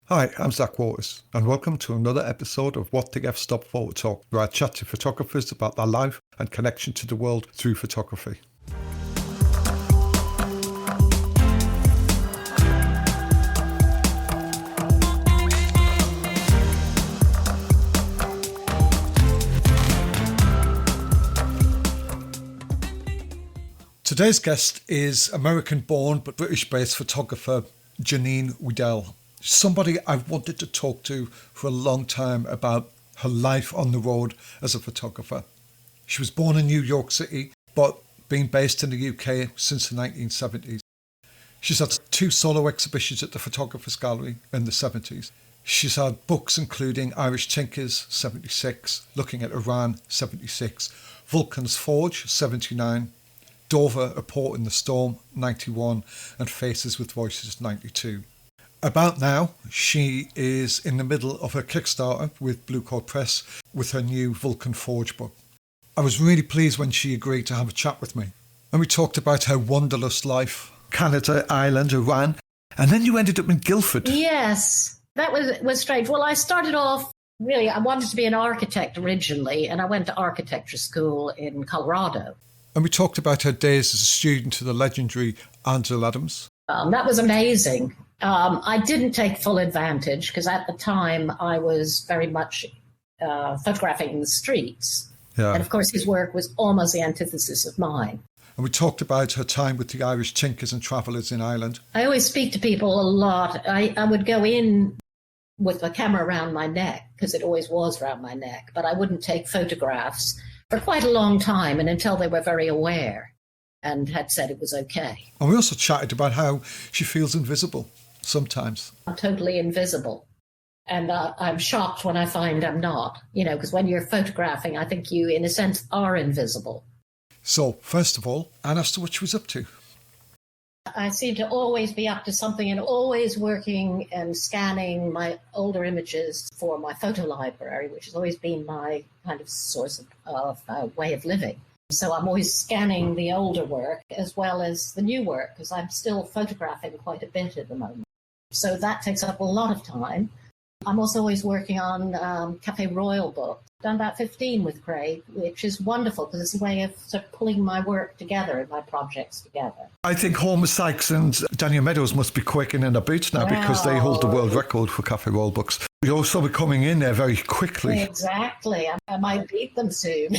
Hi, I'm Zach Waters, and welcome to another episode of WTF-STOP Photo Talk, where I chat to photographers about their life and connection to the world through photography. Today's guest is American-born but British-based photographer Janine Wiedel. Somebody I've wanted to talk to for a long time about her life on the road as a photographer. She was born in New York City, but been based in the UK since the 1970s. She's had 2 solo exhibitions at the Photographers Gallery in the 70s. She's had books including Irish Tinkers, 76, Looking at Iran, 76, Vulcan's Forge, 79, Dover, A Port in the Storm, 91, and Faces with Voices, 92. About now, she is in the middle of her Kickstarter with Blue Coat Press with her new Vulcan Forge book. I was really pleased when she agreed to have a chat with me. And we talked about her wanderlust life, Canada, Ireland, Iran, and then you ended up in Guildford. Yes, that was strange. Well, I started off, really, I wanted to be an architect originally, and I went to architecture school in Colorado. And we talked about her days as a student to the legendary Ansel Adams. That was amazing. I didn't take full advantage because at the time I was very much photographing the streets. Yeah. And of course his work was almost the antithesis of mine. And we talked about her time with the Irish Tinkers and Travellers in Ireland. I always speak to people a lot. I would go in with the camera around my neck because it always was around my neck, but I wouldn't take photographs for quite a long time and until they were very aware and had said it was okay. And we also chatted about how she feels invisible sometimes. I'm totally invisible. And I'm shocked when I find I'm not, because when you're photographing, I think you, in a sense, are invisible. So, first of all, Anne asked her what she was up to. I seem to always be up to something and always working and scanning my older images for my photo library, which has always been my kind of source of way of living. So I'm always scanning the older work as well as the new work because I'm still photographing quite a bit at the moment. So that takes up a lot of time. I'm also always working on Café Royal books. I've done about 15 with Craig, which is wonderful because it's a way of sort of pulling my work together and my projects together. I think Homer Sykes and Daniel Meadows must be quaking in their boots now because they hold the world record for Café Royal books. You're also coming in there very quickly. Exactly. I might beat them soon.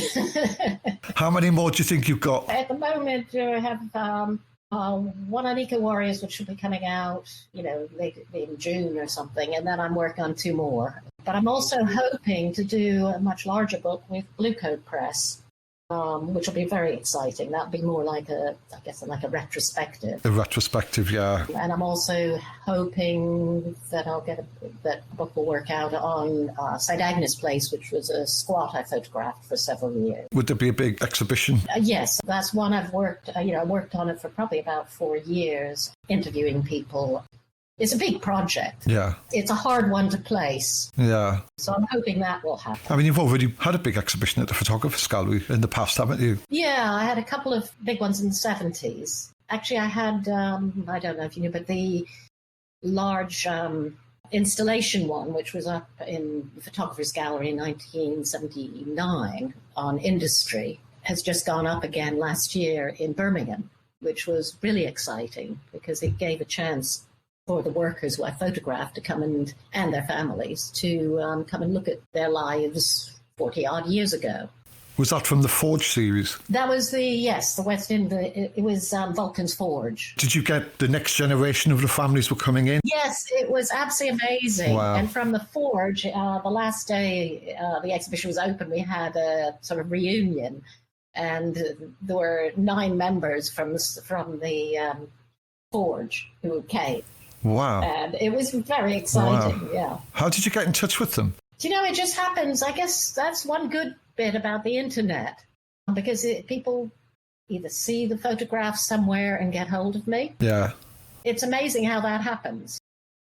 How many more do you think you've got? At the moment, I have one on Eco Warriors, which should be coming out, late in June or something, and then I'm working on 2 more. But I'm also hoping to do a much larger book with Blue Coat Press, which will be very exciting. That'll be more like a retrospective. A retrospective, yeah. And I'm also hoping that that book will work out on St. Agnes Place, which was a squat I photographed for several years. Would there be a big exhibition? Yes, that's one I've worked. I worked on it for probably about 4 years, interviewing people. It's a big project. Yeah. It's a hard one to place. Yeah. So I'm hoping that will happen. I mean, you've already had a big exhibition at the Photographers Gallery in the past, haven't you? Yeah, I had a couple of big ones in the 70s. Actually, I had, I don't know if you knew, but the large installation one, which was up in the Photographers Gallery in 1979 on industry, has just gone up again last year in Birmingham, which was really exciting because it gave a chance for the workers who I photographed to come and their families to come and look at their lives 40-odd years ago. Was that from the Forge series? That was the West End. It was Vulcan's Forge. Did you get the next generation of the families were coming in? Yes, it was absolutely amazing. Wow. And from the Forge, the last day the exhibition was open, we had a sort of reunion. And there were 9 members from the Forge who came. Wow. And it was very exciting, wow. Yeah. How did you get in touch with them? It just happens. I guess that's one good bit about the internet, because people either see the photographs somewhere and get hold of me. Yeah. It's amazing how that happens.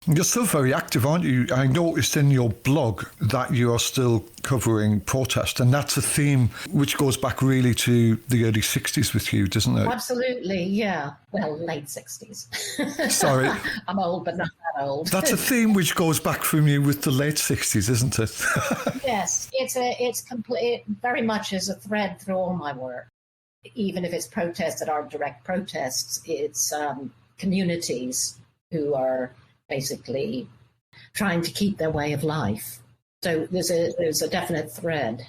You're still very active, aren't you? I noticed in your blog that you are still covering protest, and that's a theme which goes back really to the early 60s with you, doesn't it? Absolutely, yeah. Well, late 60s. Sorry. I'm old, but not that old. That's a theme which goes back from you with the late 60s, isn't it? Yes, it's complete. It very much is a thread through all my work. Even if it's protests that aren't direct protests, it's communities who are basically trying to keep their way of life. So there's a definite thread,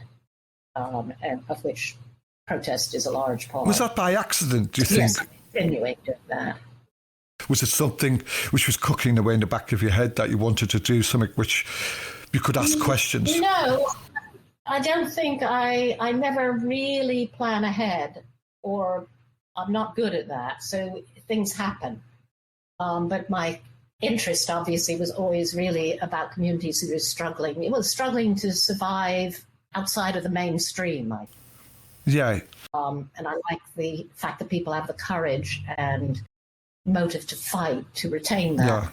of which protest is a large part. Was that by accident, do you think? Yes, continuing doing that. Was it something which was cooking away in the back of your head that you wanted to do, something which you could ask questions? No, I don't think I never really plan ahead, or I'm not good at that. So things happen. But my interest, obviously, was always really about communities who were struggling. It was struggling to survive outside of the mainstream. Yeah. And I like the fact that people have the courage and motive to fight to retain that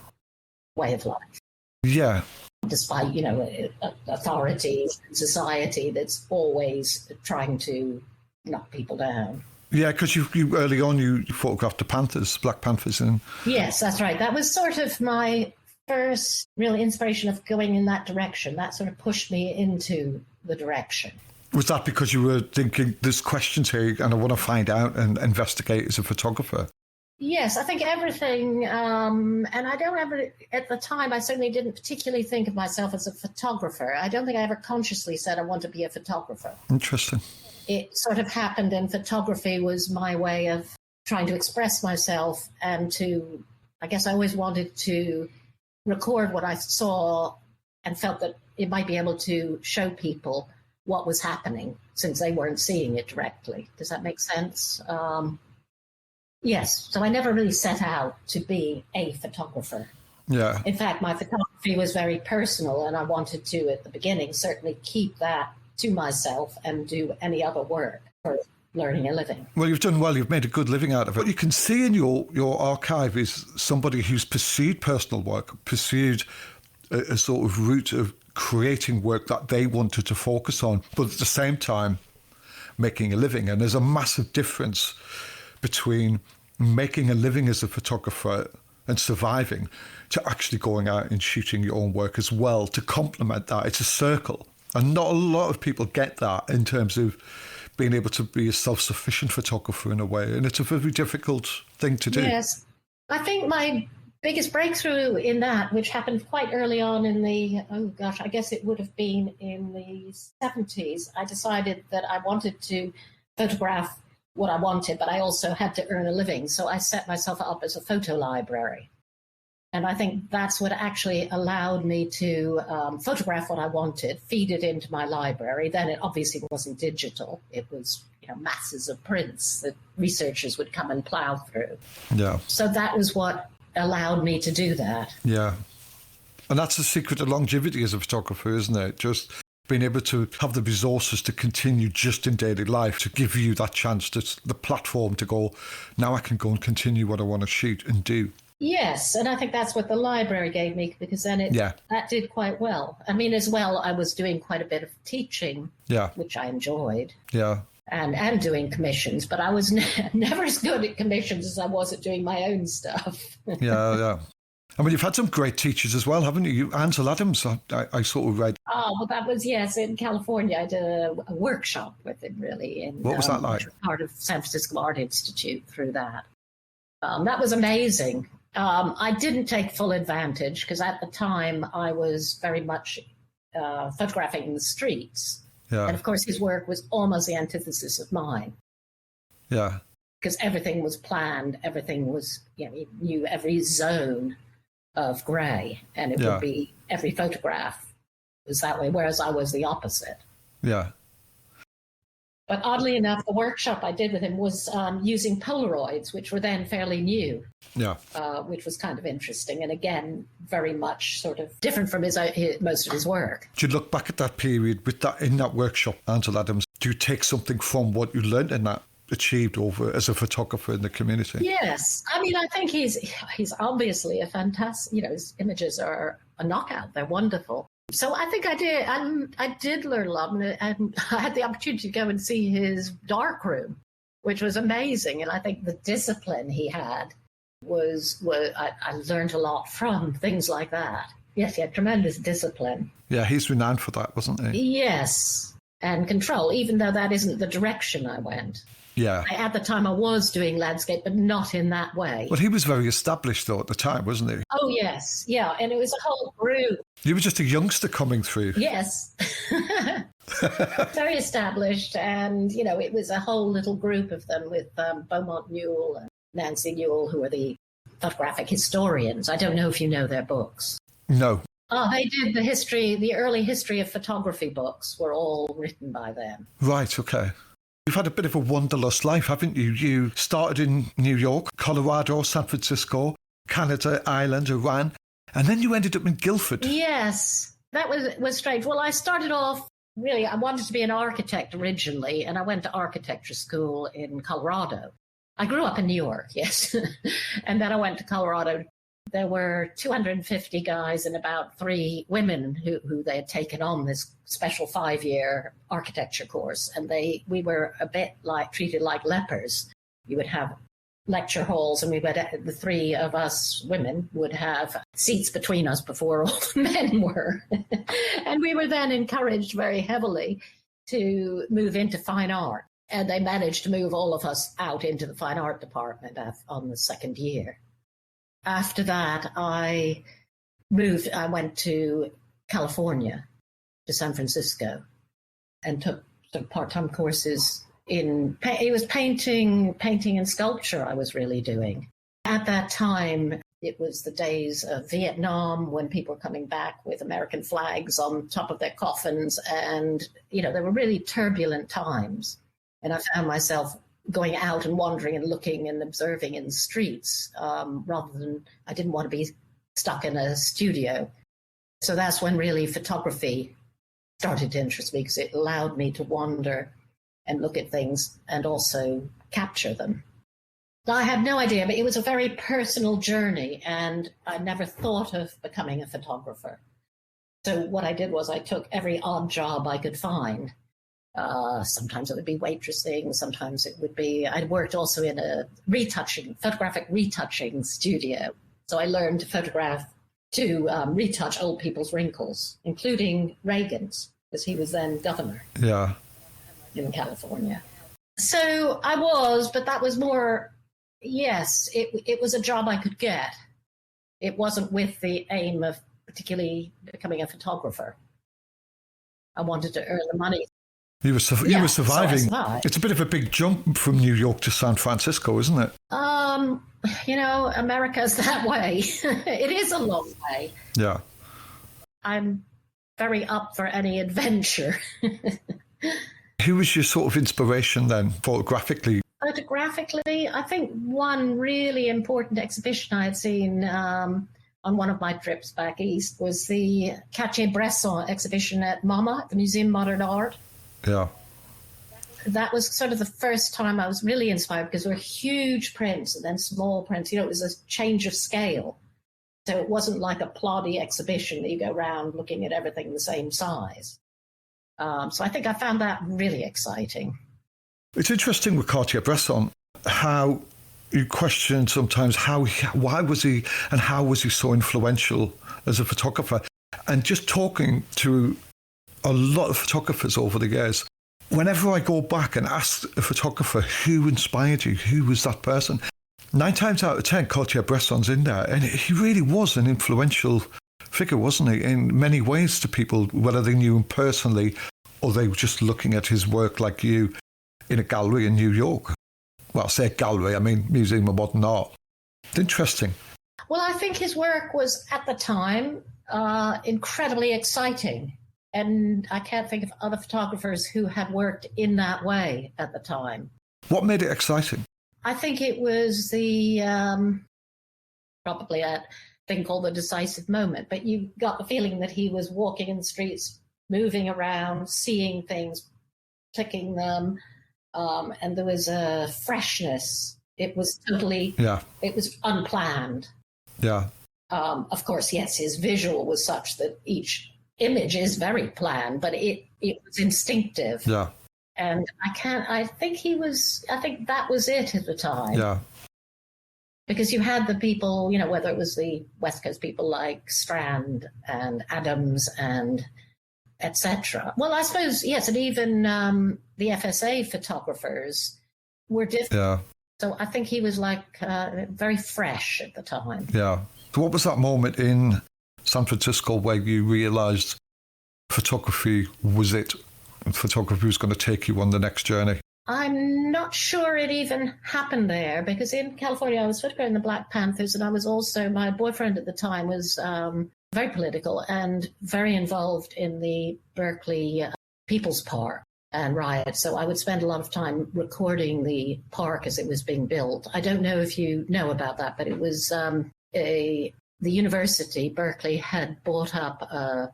way of life. Yeah. Despite, authorities and society that's always trying to knock people down. Yeah, because you early on you photographed the Panthers, Black Panthers, and yes, that's right. That was sort of my first real inspiration of going in that direction. That sort of pushed me into the direction. Was that because you were thinking, there's questions here and I want to find out and investigate as a photographer? Yes, I think everything, and I don't ever, at the time, I certainly didn't particularly think of myself as a photographer. I don't think I ever consciously said I want to be a photographer. Interesting. It sort of happened, and photography was my way of trying to express myself and to, I guess I always wanted to record what I saw and felt that it might be able to show people what was happening since they weren't seeing it directly. Does that make sense? Yes. So I never really set out to be a photographer. Yeah. In fact, my photography was very personal, and I wanted to, at the beginning, certainly keep that to myself and do any other work for learning a living. Well, you've done well. You've made a good living out of it. What you can see in your archive is somebody who's pursued personal work, pursued a sort of route of creating work that they wanted to focus on, but at the same time making a living. And there's a massive difference between making a living as a photographer and surviving to actually going out and shooting your own work as well to complement that. It's a circle. And not a lot of people get that in terms of being able to be a self-sufficient photographer in a way. And it's a very difficult thing to do. Yes. I think my biggest breakthrough in that, which happened quite early on in I guess it would have been in the 70s, I decided that I wanted to photograph what I wanted, but I also had to earn a living. So I set myself up as a photo library. And I think that's what actually allowed me to photograph what I wanted, feed it into my library. Then it obviously wasn't digital. It was masses of prints that researchers would come and plow through. Yeah. So that was what allowed me to do that. Yeah. And that's the secret of longevity as a photographer, isn't it? Just being able to have the resources to continue just in daily life, to give you that chance, the platform to go, now I can go and continue what I want to shoot and do. Yes, and I think that's what the library gave me, because then that did quite well. I mean, as well, I was doing quite a bit of teaching, which I enjoyed. Yeah. And doing commissions, but I was never as good at commissions as I was at doing my own stuff. Yeah. I mean, you've had some great teachers as well, haven't you? Ansel Adams, I sort of read. Oh, well, that was, yes, in California. I did a workshop with him, really. What was that like? Part of San Francisco Art Institute through that. That was amazing. I didn't take full advantage because at the time I was very much photographing in the streets. Yeah. And of course his work was almost the antithesis of mine. Yeah. Because everything was planned, everything was, he knew every zone of grey, and it would be every photograph was that way, whereas I was the opposite. Yeah. But oddly enough, the workshop I did with him was using Polaroids, which were then fairly new. Yeah. Which was kind of interesting, and again, very much sort of different from most of his work. Do you look back at that period in that workshop, Ansel Adams? Do you take something from what you learned in that achieved over as a photographer in the community. Yes. I mean, I think he's obviously a fantastic, his images are a knockout. They're wonderful. So I think I did learn a lot, and I had the opportunity to go and see his darkroom, which was amazing. And I think the discipline he had I learned a lot from things like that. Yes, he had tremendous discipline. Yeah, he's renowned for that, wasn't he? Yes, and control, even though that isn't the direction I went. Yeah. At the time I was doing landscape, but not in that way. Well, he was very established, though, at the time, wasn't he? Oh, yes. Yeah, and it was a whole group. You were just a youngster coming through. Yes. Very established, and, it was a whole little group of them with Beaumont Newell and Nancy Newell, who are the photographic historians. I don't know if you know their books. No. Oh, they did the early history of photography books were all written by them. Right, okay. You've had a bit of a wanderlust life, haven't you? You started in New York, Colorado, San Francisco, Canada, Ireland, Iran, and then you ended up in Guildford. Yes, that was strange. Well, I started off, really, I wanted to be an architect originally, and I went to architecture school in Colorado. I grew up in New York, yes. And then I went to Colorado. There were 250 guys and about 3 women who they had taken on this special 5-year architecture course. And we were a bit treated like lepers. You would have lecture halls, and the 3 of us women would have seats between us before all the men were. And we were then encouraged very heavily to move into fine art. And they managed to move all of us out into the fine art department on the 2nd year. After that, I went to California, to San Francisco, and took some part-time courses it was painting and sculpture I was really doing. At that time, it was the days of Vietnam, when people were coming back with American flags on top of their coffins. And, there were really turbulent times. And I found myself going out and wandering and looking and observing in the streets, rather than, I didn't want to be stuck in a studio. So that's when really photography started to interest me, because it allowed me to wander and look at things and also capture them. I had no idea, but it was a very personal journey, and I never thought of becoming a photographer. So what I did was I took every odd job I could find. Sometimes it would be waitressing. Sometimes it would be, I worked also in a photographic retouching studio. So I learned to retouch old people's wrinkles, including Reagan's, because he was then governor. Yeah. In California. So I was, but that was more, yes, it was a job I could get. It wasn't with the aim of particularly becoming a photographer. I wanted to earn the money. You were surviving. So it's a bit of a big jump from New York to San Francisco, isn't it? America's that way. It is a long way. Yeah. I'm very up for any adventure. Who was your sort of inspiration then, photographically? Photographically, I think one really important exhibition I had seen on one of my trips back east was the Cartier-Bresson exhibition at MoMA, the Museum of Modern Art. Yeah. That was sort of the first time I was really inspired, because there were huge prints and then small prints. It was a change of scale. So it wasn't like a ploddy exhibition that you go around looking at everything the same size. So I think I found that really exciting. It's interesting with Cartier-Bresson how you question sometimes why was he and how was he so influential as a photographer? And just talking to a lot of photographers over the years, whenever I go back and ask a photographer who inspired you, who was that person, 9 times out of 10 Cartier-Bresson's in there, and he really was an influential figure, wasn't he, in many ways to people, whether they knew him personally or they were just looking at his work like you in a gallery in New York. Well, I say gallery, I mean Museum of Modern Art. It's interesting. Well, I think his work was, at the time, incredibly exciting. And I can't think of other photographers who had worked in that way at the time. What made it exciting? I think it was probably a thing called the decisive moment, but you got the feeling that he was walking in the streets, moving around, seeing things, clicking them, and there was a freshness. It was totally, it was unplanned. Yeah. Of course, yes, his visual was such that each image is very planned, but it was instinctive. Yeah. And I think that was it at the time. Yeah. Because you had the people, whether it was the West Coast people like Strand and Adams and etc. Well, I suppose, yes, and even the FSA photographers were different. Yeah. So I think he was very fresh at the time. Yeah. So what was that moment in San Francisco where you realised photography was it? Photography was going to take you on the next journey? I'm not sure it even happened there, because in California I was photographing the Black Panthers, and I was also, my boyfriend at the time was very political and very involved in the Berkeley People's Park and riots. So I would spend a lot of time recording the park as it was being built. I don't know if you know about that, but it was the university, Berkeley, had bought up a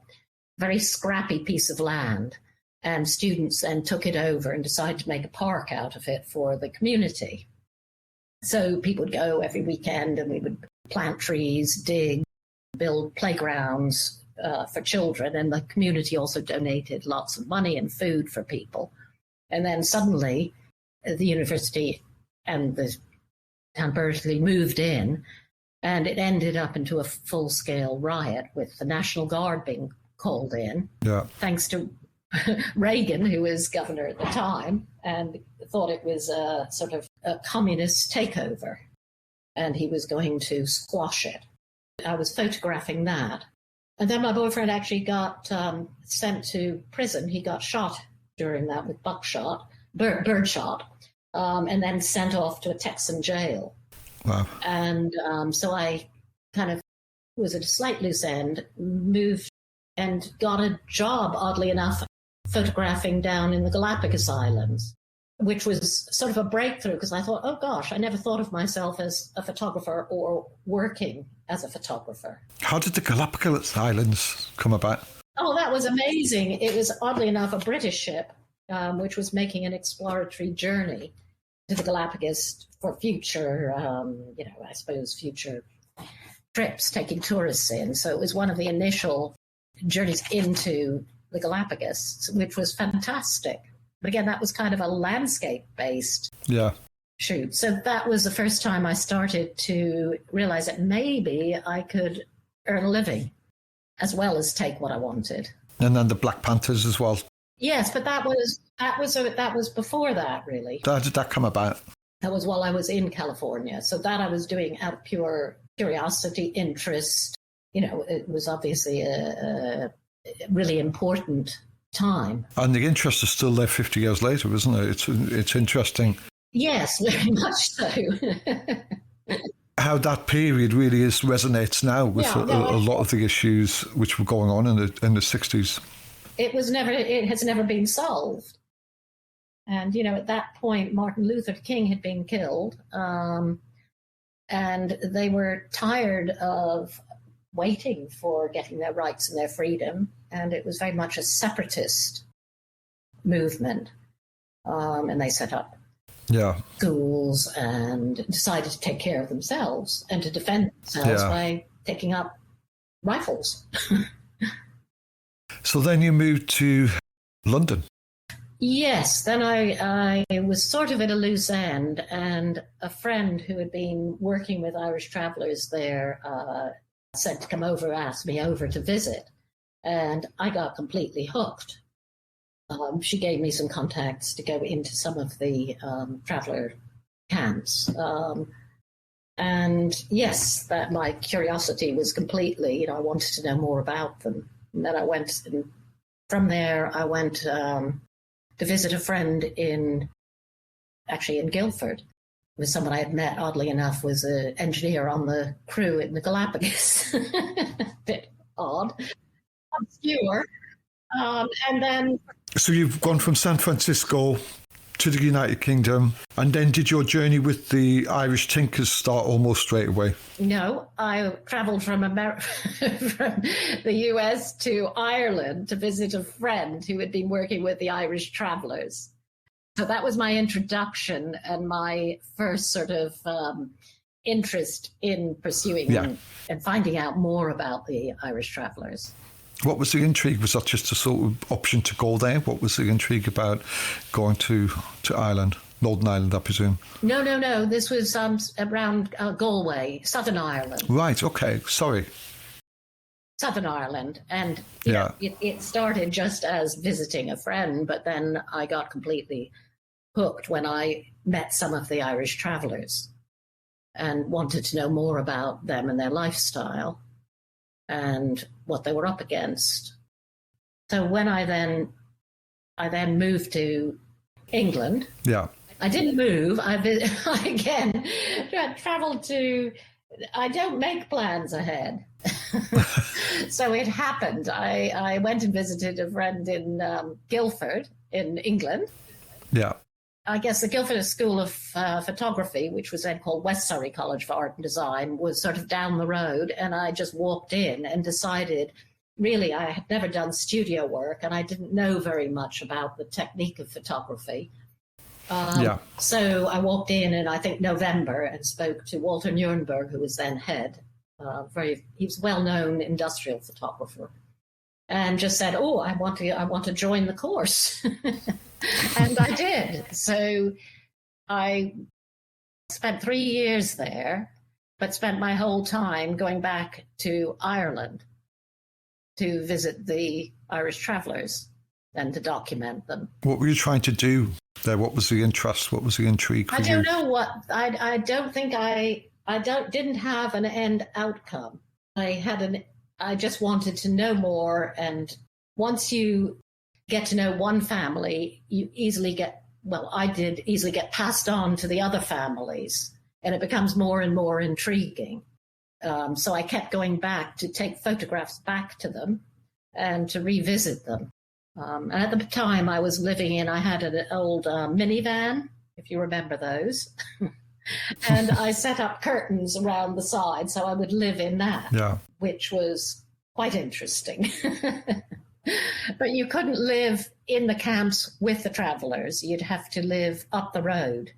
very scrappy piece of land, and students then took it over and decided to make a park out of it for the community. So people would go every weekend and we would plant trees, dig, build playgrounds for children. And the community also donated lots of money and food for people. And then suddenly the university and the town Berkeley moved in, and it ended up into a full-scale riot with the National Guard being called in, thanks to Reagan, who was governor at the time, and thought it was a sort of a communist takeover, and he was going to squash it. I was photographing that. And then my boyfriend actually got sent to prison. He got shot during that with birdshot, and then sent off to a Texan jail. Wow. And so I kind of was at a slight loose end, moved and got a job, oddly enough, photographing down in the Galapagos Islands, which was sort of a breakthrough, because I thought, oh gosh, I never thought of myself as a photographer or working as a photographer. How did the Galapagos Islands come about? Oh, that was amazing. It was, oddly enough, a British ship, which was making an exploratory journey to the Galapagos for future, I suppose, future trips, taking tourists in. So it was one of the initial journeys into the Galapagos, which was fantastic. But again, that was kind of a landscape-based shoot. So that was the first time I started to realize that maybe I could earn a living as well as take what I wanted. And then the Black Panthers as well. Yes, but that was before that, really. How did that come about? That was while I was in California. So that I was doing out of pure curiosity, interest. It was obviously a really important time. And the interest is still there 50 years later, isn't it? It's interesting. Yes, very much so. How that period really resonates now with a lot of the issues which were going on in the 60s. It has never been solved. And, at that point, Martin Luther King had been killed, and they were tired of waiting for getting their rights and their freedom. And it was very much a separatist movement. And they set up schools and decided to take care of themselves and to defend themselves by picking up rifles. So then you moved to London. Yes, then I was sort of at a loose end, and a friend who had been working with Irish travellers there said to come over, asked me over to visit, and I got completely hooked. She gave me some contacts to go into some of the traveller camps. And yes, that my curiosity was completely, I wanted to know more about them. And then I went, and from there I went to visit a friend in Guildford. It was someone I had met, oddly enough, was an engineer on the crew in the Galapagos. Bit odd, obscure. And then... So you've gone from San Francisco to the United Kingdom, and then did your journey with the Irish Tinkers start almost straight away? No, I travelled from from the US to Ireland to visit a friend who had been working with the Irish travellers. So that was my introduction and my first sort of interest in pursuing and finding out more about the Irish travellers. What was the intrigue? Was that just a sort of option to go there? What was the intrigue about going to Ireland? Northern Ireland, I presume. No. This was around Galway, Southern Ireland. Right, okay, sorry. Southern Ireland. And it started just as visiting a friend, but then I got completely hooked when I met some of the Irish travellers and wanted to know more about them and their lifestyle and what they were up against. So when I then moved to England. Yeah. I didn't move. I again traveled to. I don't make plans ahead, so it happened. I went and visited a friend in Guildford in England. Yeah. I guess the Guildford School of Photography, which was then called West Surrey College for Art and Design, was sort of down the road, and I just walked in and decided. Really, I had never done studio work, and I didn't know very much about the technique of photography. So I walked in I think November and spoke to Walter Nuremberg, who was then head. He was a well-known industrial photographer, and just said, "Oh, I want to join the course," and I did. So I spent 3 years there, but spent my whole time going back to Ireland to visit the Irish travellers and to document them. What were you trying to do there? What was the interest? What was the intrigue for you? I don't know what. I don't think didn't have an end outcome. I just wanted to know more, and once you get to know one family, you easily get. Well, I did easily get passed on to the other families, and it becomes more and more intriguing. So I kept going back to take photographs back to them and to revisit them. And at the time I was I had an old minivan, if you remember those. And I set up curtains around the side so I would live in that, which was quite interesting. But you couldn't live in the camps with the travellers. You'd have to live up the road.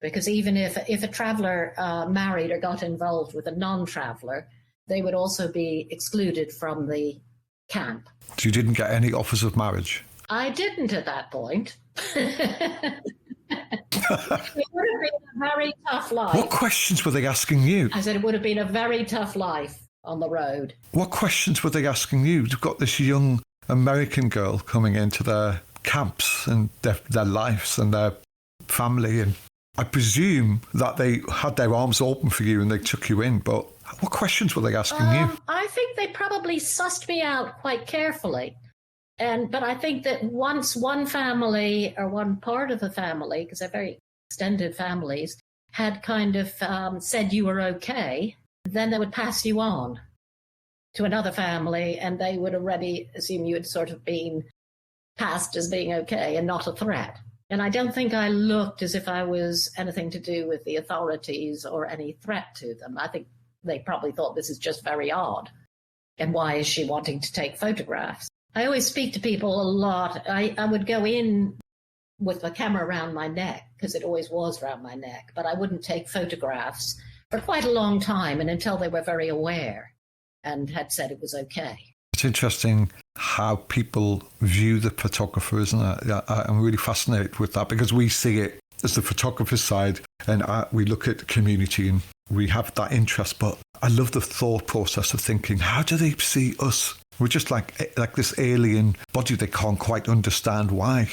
Because even if a traveller married or got involved with a non-traveller, they would also be excluded from the camp. So you didn't get any offers of marriage? I didn't at that point. It would have been a very tough life. What questions were they asking you? I said it would have been a very tough life on the road. What questions were they asking you? You've got this young American girl coming into their camps and their lives and their family, and I presume that they had their arms open for you and they took you in, but what questions were they asking you? I think they probably sussed me out quite carefully. But I think that once one family or one part of the family, because they're very extended families, had kind of said you were okay, then they would pass you on to another family and they would already assume you had sort of been passed as being okay and not a threat. And I don't think I looked as if I was anything to do with the authorities or any threat to them. I think they probably thought this is just very odd. And why is she wanting to take photographs? I always speak to people a lot. I would go in with the camera around my neck, because it always was around my neck, but I wouldn't take photographs for quite a long time, and until they were very aware and had said it was okay. It's interesting how people view the photographer, isn't it? I'm really fascinated with that, because we see it as the photographer's side, and we look at the community and we have that interest. But I love the thought process of thinking, how do they see us? We're just like this alien body they can't quite understand why.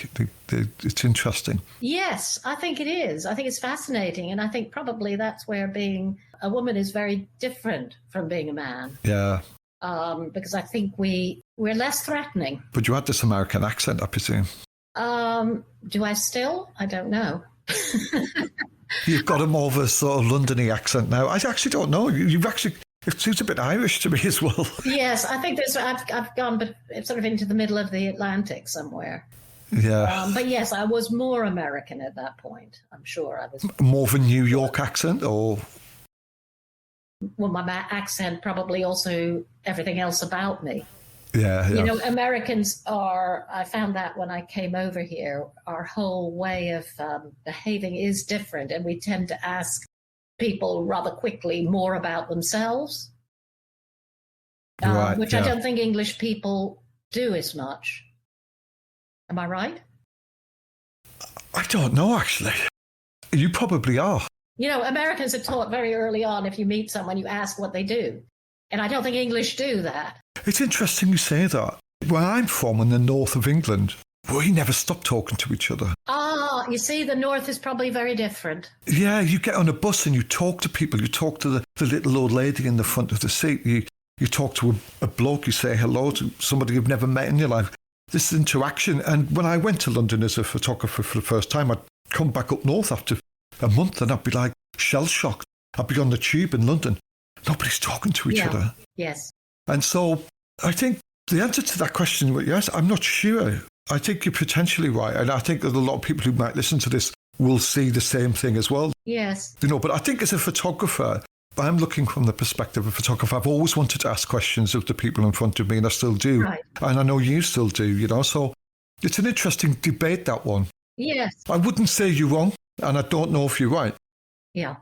It's interesting. Yes, I think it is. I think it's fascinating. And I think probably that's where being a woman is very different from being a man. Yeah. Because I think we're less threatening. But you had this American accent, I presume. Do I still? I don't know. You've got a more of a sort of London-y accent now. I actually don't know. You've actually... It seems a bit Irish to me as well. Yes, I think I've gone but sort of into the middle of the Atlantic somewhere. Yeah. But yes, I was more American at that point. I'm sure I was. More of a New York accent, or? Well, my accent, probably also everything else about me. Yeah, yeah. You know, Americans are, I found that when I came over here, our whole way of behaving is different. And we tend to ask people rather quickly more about themselves, Right, which I don't think English people do as much. Am I right? I don't know, actually. You probably are. You know, Americans are taught very early on, if you meet someone, you ask what they do. And I don't think English do that. It's interesting you say that. Where I'm from, in the north of England, we never stop talking to each other. Ah, you see, the north is probably very different. Yeah, you get on a bus and you talk to people. You talk to the little old lady in the front of the seat. You talk to a bloke. You say hello to somebody you've never met in your life. This interaction. And when I went to London as a photographer for the first time, I'd come back up north after a month and I'd be like shell-shocked. I'd be on the tube in London. Nobody's talking to each other. Yes. And so I think the answer to that question, yes, I'm not sure. I think you're potentially right. And I think that a lot of people who might listen to this will see the same thing as well. Yes. You know, but I think as a photographer, I'm looking from the perspective of a photographer. I've always wanted to ask questions of the people in front of me, and I still do. Right. And I know you still do, you know. So it's an interesting debate, that one. Yes. I wouldn't say you're wrong, and I don't know if you're right. Yeah.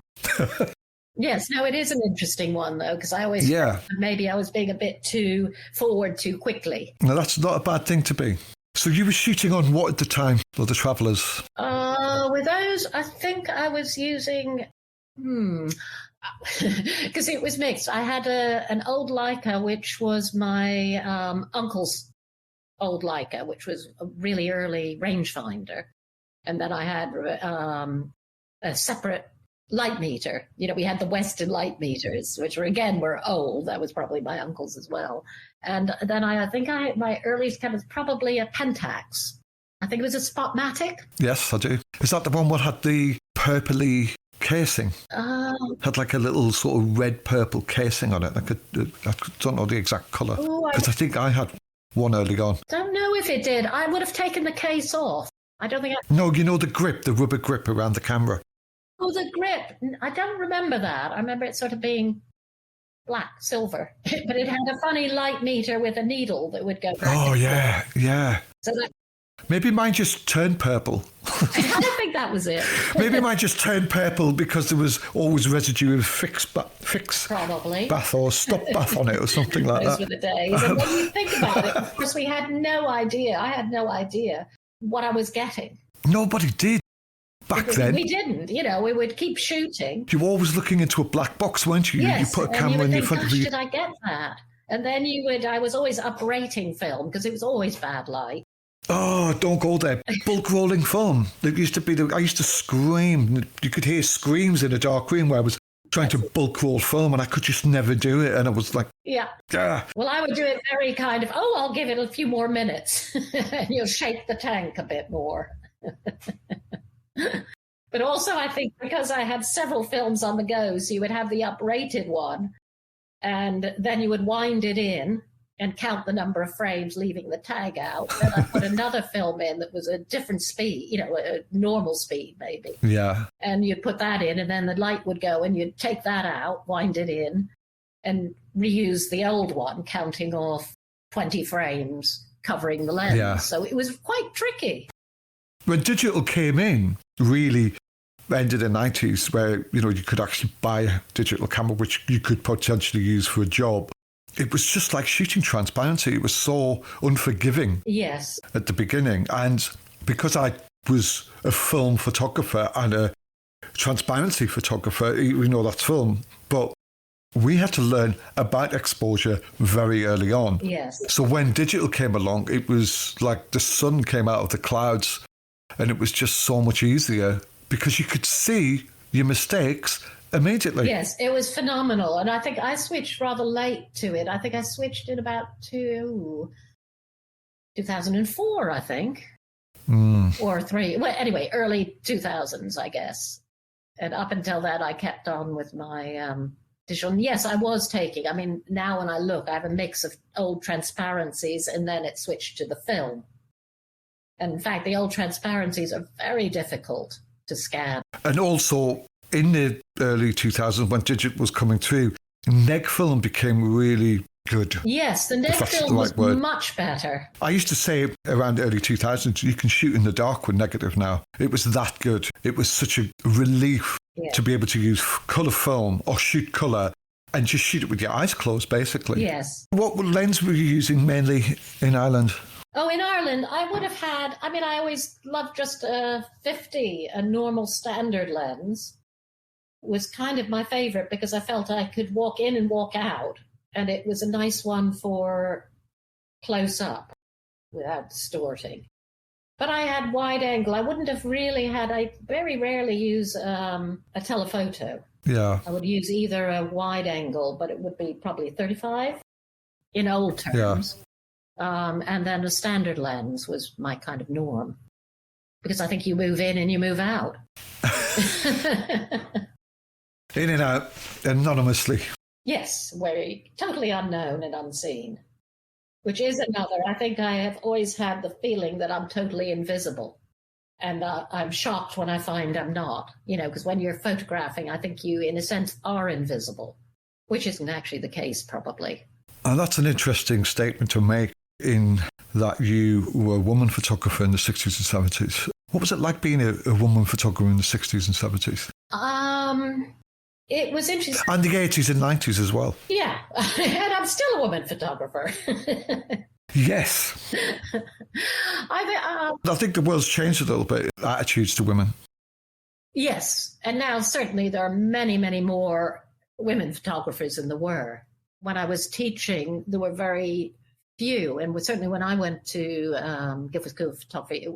Yes, no, it is an interesting one, though, because I always thought that maybe I was being a bit too forward too quickly. Now, that's not a bad thing to be. So you were shooting on what at the time, for the Travellers? With those, I think I was using, because it was mixed. I had an old Leica, which was my uncle's old Leica, which was a really early rangefinder. And then I had a separate light meter. You know, we had the Western light meters, which were old. That was probably my uncle's as well. And then I think my earliest camera was probably a Pentax. I think it was a Spotmatic. Yes, I do. Is that the one that had the purpley casing? Had like a little sort of red-purple casing on it. I don't know the exact colour. Because I think I had one early on. Don't know if it did. I would have taken the case off. I don't think No, you know the grip, the rubber grip around the camera. Oh, the grip. I don't remember that. I remember it sort of being black, silver. But it had a funny light meter with a needle that would go back. Oh, yeah, yeah. So that, maybe mine just turned purple. I don't think that was it. Maybe mine just turned purple because there was always residue of fix Probably. bath or stop bath on it or something like Those that. were the days. And when you think about it, of course, we had no idea. I had no idea what I was getting. Nobody did. Back then. We didn't, you know, we would keep shooting. You were always looking into a black box, weren't you? Yes, you put a camera in front of you. Did I get that? And then I was always uprating film because it was always bad light. Oh, don't go there. Bulk rolling film. There used to be, I used to scream. You could hear screams in a dark room where I was trying to bulk roll film and I could just never do it. And I was like, yeah. Well, I would do it very kind of, I'll give it a few more minutes. And you'll shake the tank a bit more. But also, I think because I had several films on the go, so you would have the uprated one, and then you would wind it in and count the number of frames, leaving the tag out. Then I put another film in that was a different speed, you know, a normal speed maybe. Yeah. And you'd put that in, and then the light would go, and you'd take that out, wind it in, and reuse the old one, counting off 20 frames, covering the lens. Yeah. So it was quite tricky. When digital came in, really ended in the 90s, where, you know, you could actually buy a digital camera, which you could potentially use for a job. It was just like shooting transparency. It was so unforgiving. Yes. At the beginning. And because I was a film photographer and a transparency photographer, you know, that's film, but we had to learn about exposure very early on. Yes. So when digital came along, it was like the sun came out of the clouds. And it was just so much easier because you could see your mistakes immediately. Yes, it was phenomenal. And I think I switched rather late to it. I think I switched in about 2004, I think. Or three. Well, anyway, early 2000s, I guess. And up until that, I kept on with my digital. And yes, I was taking. I mean, now when I look, I have a mix of old transparencies and then it switched to the film. And in fact, the old transparencies are very difficult to scan. And also, in the early 2000s, when digital was coming through, neg film became really good. Yes, the If neg that's film the was right word. much better. I used to say around the early 2000s, you can shoot in the dark with negative now. It was that good. It was such a relief to be able to use colour film or shoot colour and just shoot it with your eyes closed, basically. Yes. What lens were you using mainly in Ireland? Oh, in Ireland, I would have had, I always loved just a 50, a normal standard lens was kind of my favourite because I felt I could walk in and walk out. And it was a nice one for close up without distorting. But I had wide angle. I wouldn't have really had, I very rarely use a telephoto. Yeah. I would use either a wide angle, but it would be probably 35 in old terms. Yeah. And then a standard lens was my kind of norm. Because I think you move in and you move out. In and out, anonymously. Yes, we're totally unknown and unseen, which is another. I think I have always had the feeling that I'm totally invisible. And I'm shocked when I find I'm not, because when you're photographing, I think you, in a sense, are invisible, which isn't actually the case, probably. And that's an interesting statement to make in that you were a woman photographer in the 60s and 70s. What was it like being a woman photographer in the 60s and 70s? It was interesting. And the 80s and 90s as well. Yeah, and I'm still a woman photographer. Yes. I think the world's changed a little bit, attitudes to women. Yes, and now certainly there are many, many more women photographers than there were. When I was teaching, there were very few, and certainly when I went to Guildford School of Photography,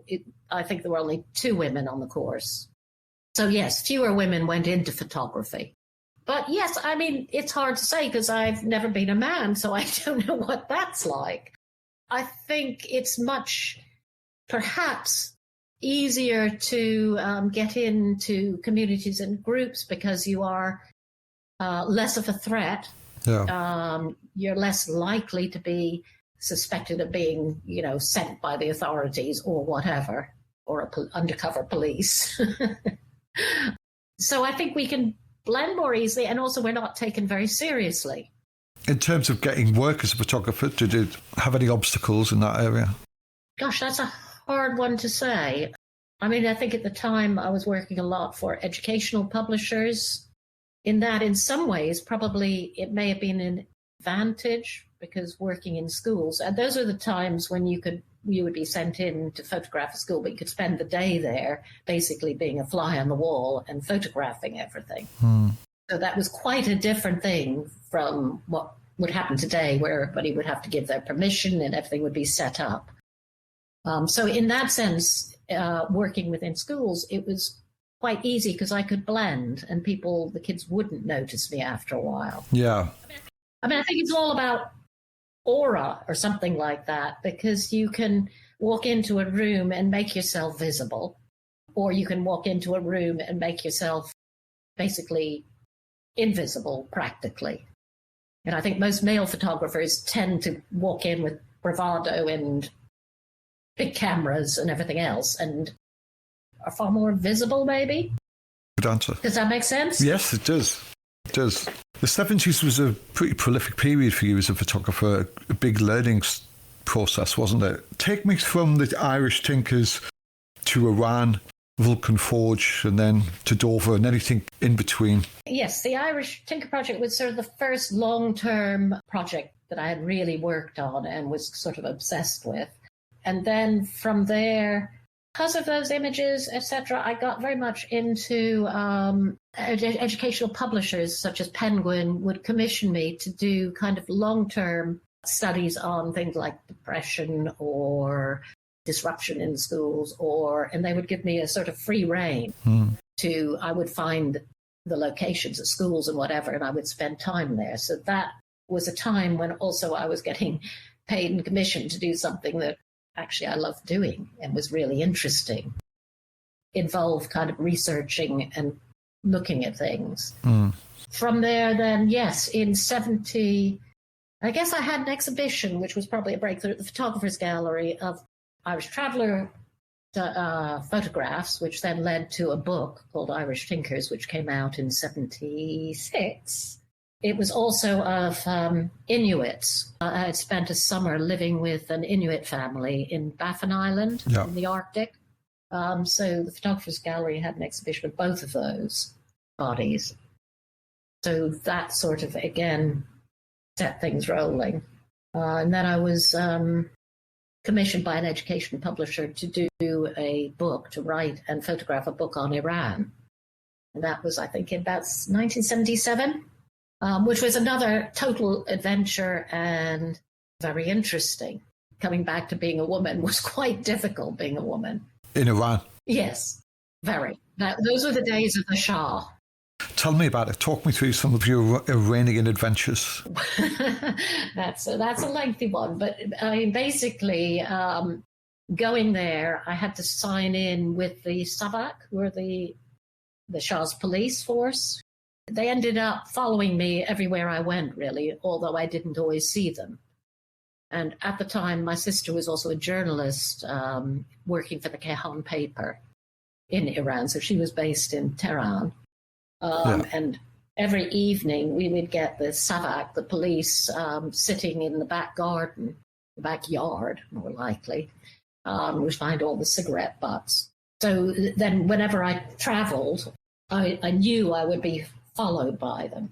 I think there were only 2 women on the course. So yes, fewer women went into photography. But yes, it's hard to say because I've never been a man, so I don't know what that's like. I think it's much, perhaps, easier to get into communities and groups because you are less of a threat. Yeah. You're less likely to be suspected of being, sent by the authorities or whatever, or undercover police. So I think we can blend more easily, and also we're not taken very seriously. In terms of getting work as a photographer, did you have any obstacles in that area? Gosh, that's a hard one to say. I think at the time I was working a lot for educational publishers. In that, in some ways, probably it may have been an advantage because working in schools, and those are the times when you would be sent in to photograph a school, but you could spend the day there basically being a fly on the wall and photographing everything. So that was quite a different thing from what would happen today, where everybody would have to give their permission and everything would be set up. So in that sense, working within schools, it was quite easy because I could blend and the kids wouldn't notice me after a while. Yeah. I think it's all about aura or something like that, because you can walk into a room and make yourself visible, or you can walk into a room and make yourself basically invisible practically. And I think most male photographers tend to walk in with bravado and big cameras and everything else and are far more visible, maybe. Good answer. Does that make sense? Yes, it does. It does. The 70s was a pretty prolific period for you as a photographer, a big learning process, wasn't it? Take me from the Irish Tinkers to Iran, Vulcan Forge, and then to Dover, and anything in between. Yes, the Irish Tinker Project was sort of the first long-term project that I had really worked on and was sort of obsessed with. And then from there, because of those images, etc., I got very much into educational publishers such as Penguin would commission me to do kind of long-term studies on things like depression or disruption in schools, and they would give me a sort of free rein I would find the locations of schools and whatever, and I would spend time there. So that was a time when also I was getting paid and commissioned to do something that actually I loved doing and was really interesting. Involved kind of researching and looking at things. From there, then, yes, in 70, I guess I had an exhibition, which was probably a breakthrough at the Photographers Gallery, of Irish traveller photographs, which then led to a book called Irish Tinkers, which came out in 76. it was also of Inuits. I had spent a summer living with an Inuit family in Baffin Island in the Arctic. So the Photographer's Gallery had an exhibition of both of those bodies. So that sort of, again, set things rolling. And then I was commissioned by an education publisher to do a book, to write and photograph a book on Iran. And that was, I think, in about 1977, which was another total adventure and very interesting. Coming back to being a woman was quite difficult, being a woman. In Iran? Yes, very. Those were the days of the Shah. Tell me about it. Talk me through some of your Iranian adventures. That's a lengthy one. But I mean, basically, going there, I had to sign in with the Savak, who are the Shah's police force. They ended up following me everywhere I went, really, although I didn't always see them. And at the time, my sister was also a journalist working for the Kehan paper in Iran. So she was based in Tehran. And every evening we would get the Savak, the police, sitting in the back garden, the backyard, more likely. We'd find all the cigarette butts. So then whenever I traveled, I knew I would be followed by them.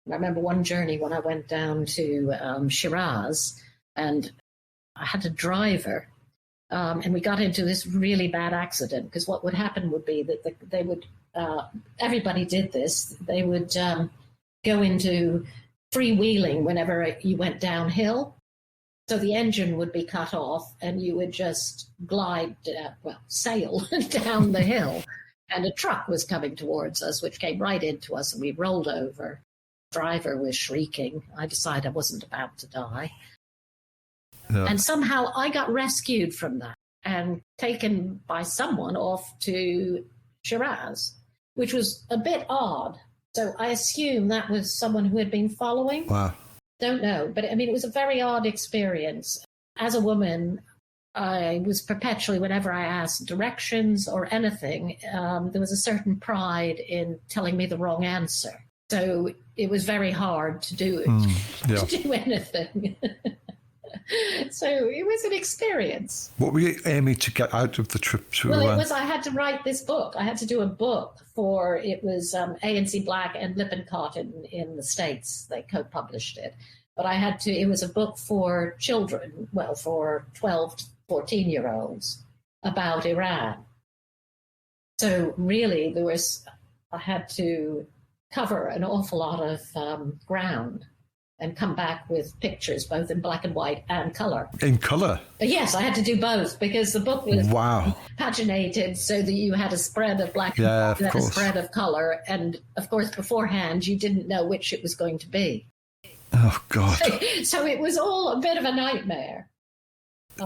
And I remember one journey when I went down to Shiraz, and I had a driver, and we got into this really bad accident, because what would happen would be that they would, everybody did this, they would go into freewheeling whenever you went downhill. So the engine would be cut off and you would just sail down the hill. And a truck was coming towards us, which came right into us, and we rolled over. The driver was shrieking. I decided I wasn't about to die. Yeah. And somehow I got rescued from that and taken by someone off to Shiraz, which was a bit odd. So I assume that was someone who had been following. Wow. Don't know. But I mean, it was a very odd experience. As a woman, I was perpetually, whenever I asked directions or anything, there was a certain pride in telling me the wrong answer. So it was very hard to do to do anything. So it was an experience. What were you aiming to get out of the trip to Iran? Well, it was I had to write this book. I had to do a book for, it was ANC Black and Lippincott in the States. They co-published it. But I had to, it was a book for children, well, for 12 to 14-year-olds about Iran. So really I had to cover an awful lot of ground and come back with pictures, both in black and white and color. In color? Yes, I had to do both, because the book was paginated so that you had a spread of black and white and a spread of color. And of course, beforehand, you didn't know which it was going to be. Oh, God. So it was all a bit of a nightmare.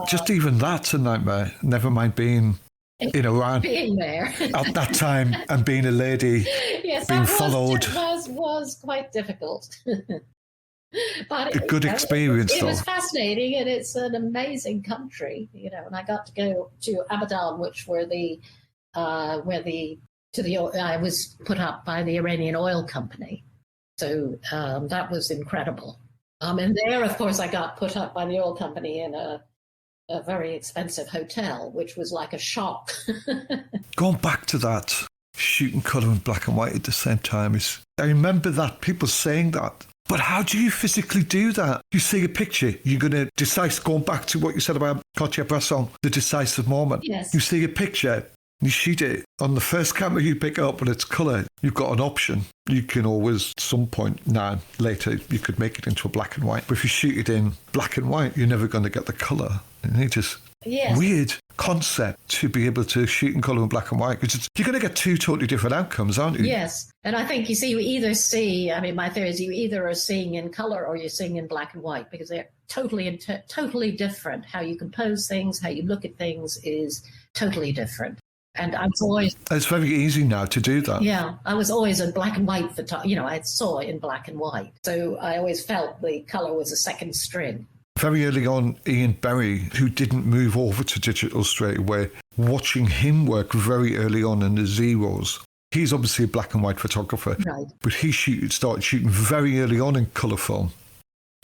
Just even that's a nightmare, never mind being in Iran. Being there. At that time, and being a lady, being followed. Was quite difficult. But a good experience, it though. It was fascinating, and it's an amazing country, and I got to go to Abadan, which were I was put up by the Iranian oil company. So that was incredible. And there, of course, I got put up by the oil company in a very expensive hotel, which was like a shock. Going back to that, shooting colour and black and white at the same time, I remember that, people saying that. But how do you physically do that? You see a picture, you're going to decide, going back to what you said about Cartier-Bresson, the decisive moment. Yes. You see a picture, you shoot it. On the first camera you pick it up and it's colour, you've got an option. You can always, at some point now, later, you could make it into a black and white. But if you shoot it in black and white, you're never going to get the colour. And it's just weird concept to be able to shoot in colour and black and white, because you're going to get two totally different outcomes, aren't you? Yes. And I think you either see, my theory is you either are seeing in colour or you're seeing in black and white, because they're totally different. How you compose things, how you look at things is totally different. And I was always... It's very easy now to do that. Yeah, I was always a black and white photographer. I saw in black and white. So I always felt the colour was a second string. Very early on, Ian Berry, who didn't move over to digital straight away, watching him work very early on in the zeros, He's obviously a black and white photographer, Right. but he started shooting very early on in colour film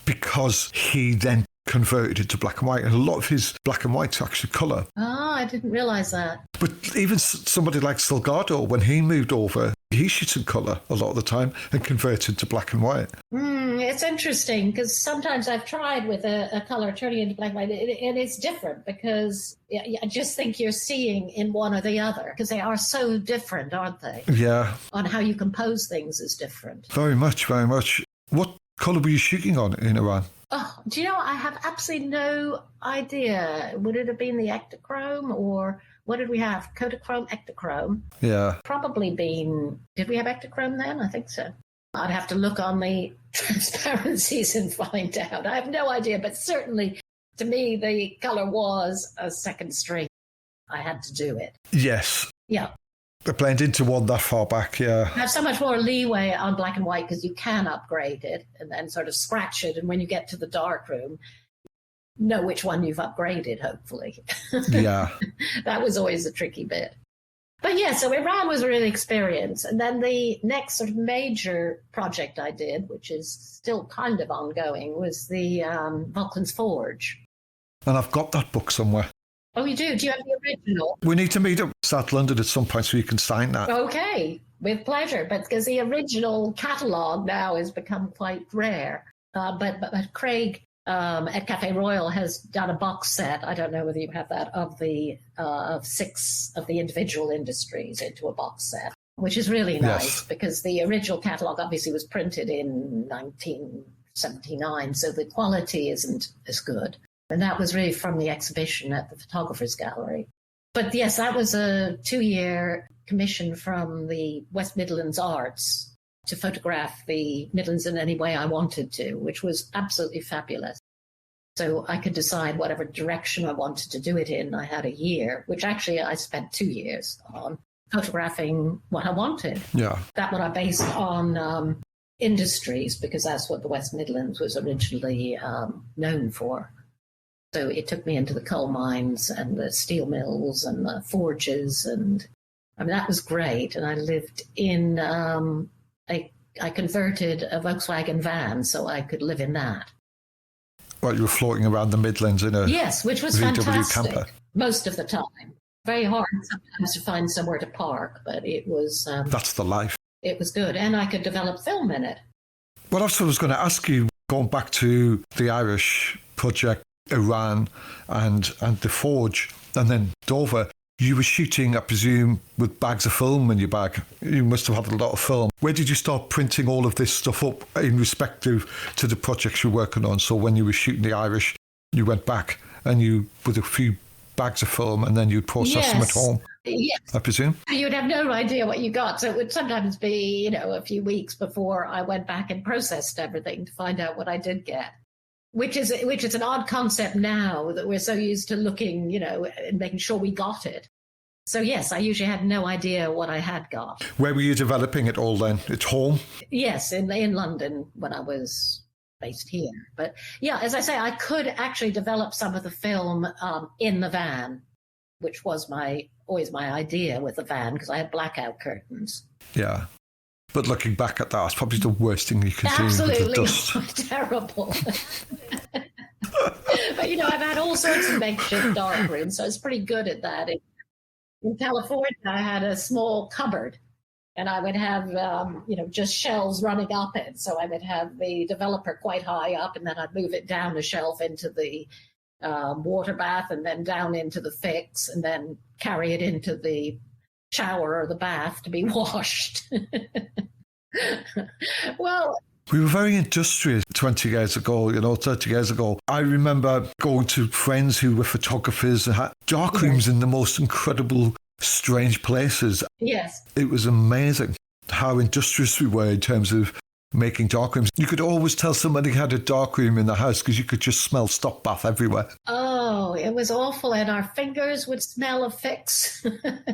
because he then converted it to black and white. And a lot of his black and white's actually colour. Oh, I didn't realise that. But even somebody like Salgado, when he moved over, he shoots in colour a lot of the time and converted to black and white. It's interesting because sometimes I've tried with a colour turning into black and white, and it's different because I just think you're seeing in one or the other because they are so different, aren't they? Yeah. On how you compose things is different. Very much, very much. What colour were you shooting on in Iran? Oh, do you know, I have absolutely no idea. Would it have been the Ektachrome or what did we have? Kodachrome, Ektachrome. Yeah. Probably been, did we have Ektachrome then? I think so. I'd have to look on the transparencies and find out. I have no idea, but certainly to me, the colour was a second string. I had to do it. Yes. Yeah. They blend into one that far back, yeah. I have so much more leeway on black and white because you can upgrade it and then sort of scratch it. And when you get to the darkroom, know which one you've upgraded, hopefully. Yeah. That was always a tricky bit. But yeah, so Iran was a real experience. And then the next sort of major project I did, which is still kind of ongoing, was the Vulcan's Forge. And I've got that book somewhere. Oh, you do? Do you have the original? We need to meet up South London at some point so you can sign that. Okay, with pleasure. But because the original catalogue now has become quite rare. But Craig at Cafe Royal has done a box set. I don't know whether you have that of 6 of the individual industries into a box set, which is really nice. Yes. Because the original catalogue obviously was printed in 1979, so the quality isn't as good. And that was really from the exhibition at the Photographers Gallery. But yes, that was a 2-year commission from the West Midlands Arts to photograph the Midlands in any way I wanted to, which was absolutely fabulous. So I could decide whatever direction I wanted to do it in. I had a year, which actually I spent 2 years on photographing what I wanted. Yeah. That one I based on industries because that's what the West Midlands was originally known for. So it took me into the coal mines and the steel mills and the forges, and I mean that was great. And I lived in I converted a Volkswagen van so I could live in that. Well, you were floating around the Midlands in a Yes, which was VW fantastic camper. most of the time. Very hard sometimes to find somewhere to park, but it was That's the life. it was good, and I could develop film in it. Well, that's what I was going to ask you, going back to the Irish project, Iran and the Forge, and then Dover. You were shooting, I presume, with bags of film in your bag. You must have had a lot of film. Where did you start printing all of this stuff up in respect to the projects you were working on? So when you were shooting the Irish, you went back and you, with a few bags of film, and then you'd process them at home, Yes. I presume? You'd have no idea what you got. So it would sometimes be, a few weeks before I went back and processed everything to find out what I did get. Which is an odd concept now that we're so used to looking, and making sure we got it. So yes, I usually had no idea what I had got. Where were you developing it all then? At home? Yes, in London when I was based here. But yeah, as I say, I could actually develop some of the film in the van, which was always my idea with the van because I had blackout curtains. Yeah. But looking back at that, it's probably the worst thing you can do with the Absolutely dust. terrible. But I've had all sorts of makeshift darkrooms, so I was pretty good at that. In California, I had a small cupboard, and I would have just shelves running up it. So I would have the developer quite high up, and then I'd move it down a shelf into the water bath, and then down into the fix, and then carry it into the shower or the bath to be washed. Well, we were very industrious 20 years ago, 30 years ago. I remember going to friends who were photographers and had darkrooms in the most incredible, strange places. Yes. It was amazing how industrious we were in terms of making darkrooms. You could always tell somebody had a darkroom in the house because you could just smell stop bath everywhere. Oh, it was awful. And our fingers would smell of fix. And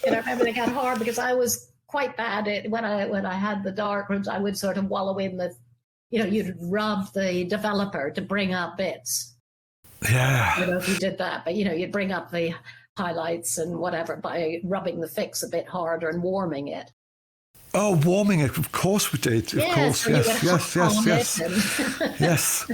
I remember they got hard because I was quite bad at when I had the dark rooms. I would sort of wallow in the, you'd rub the developer to bring up bits. Yeah. If you did that, but you'd bring up the highlights and whatever by rubbing the fix a bit harder and warming it. Oh, warming it, of course we did. Of course, yes. Yes.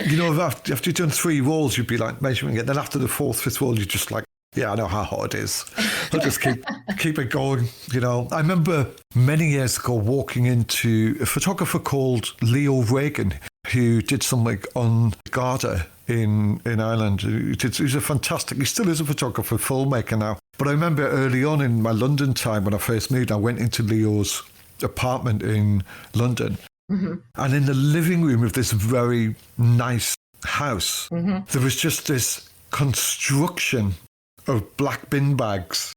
You know, after you've done 3 rolls, you'd be like measuring it. Then after the 4th, 5th roll, you're just like, yeah, I know how hot it is. I'll just keep it going, you know. I remember many years ago walking into a photographer called Leo Reagan, who did something on Garda in Ireland. He's a fantastic, he still is a photographer, filmmaker now. But I remember early on in my London time when I first moved, I went into Leo's apartment in London. Mm-hmm. And in the living room of this very nice house, there was just this construction of black bin bags.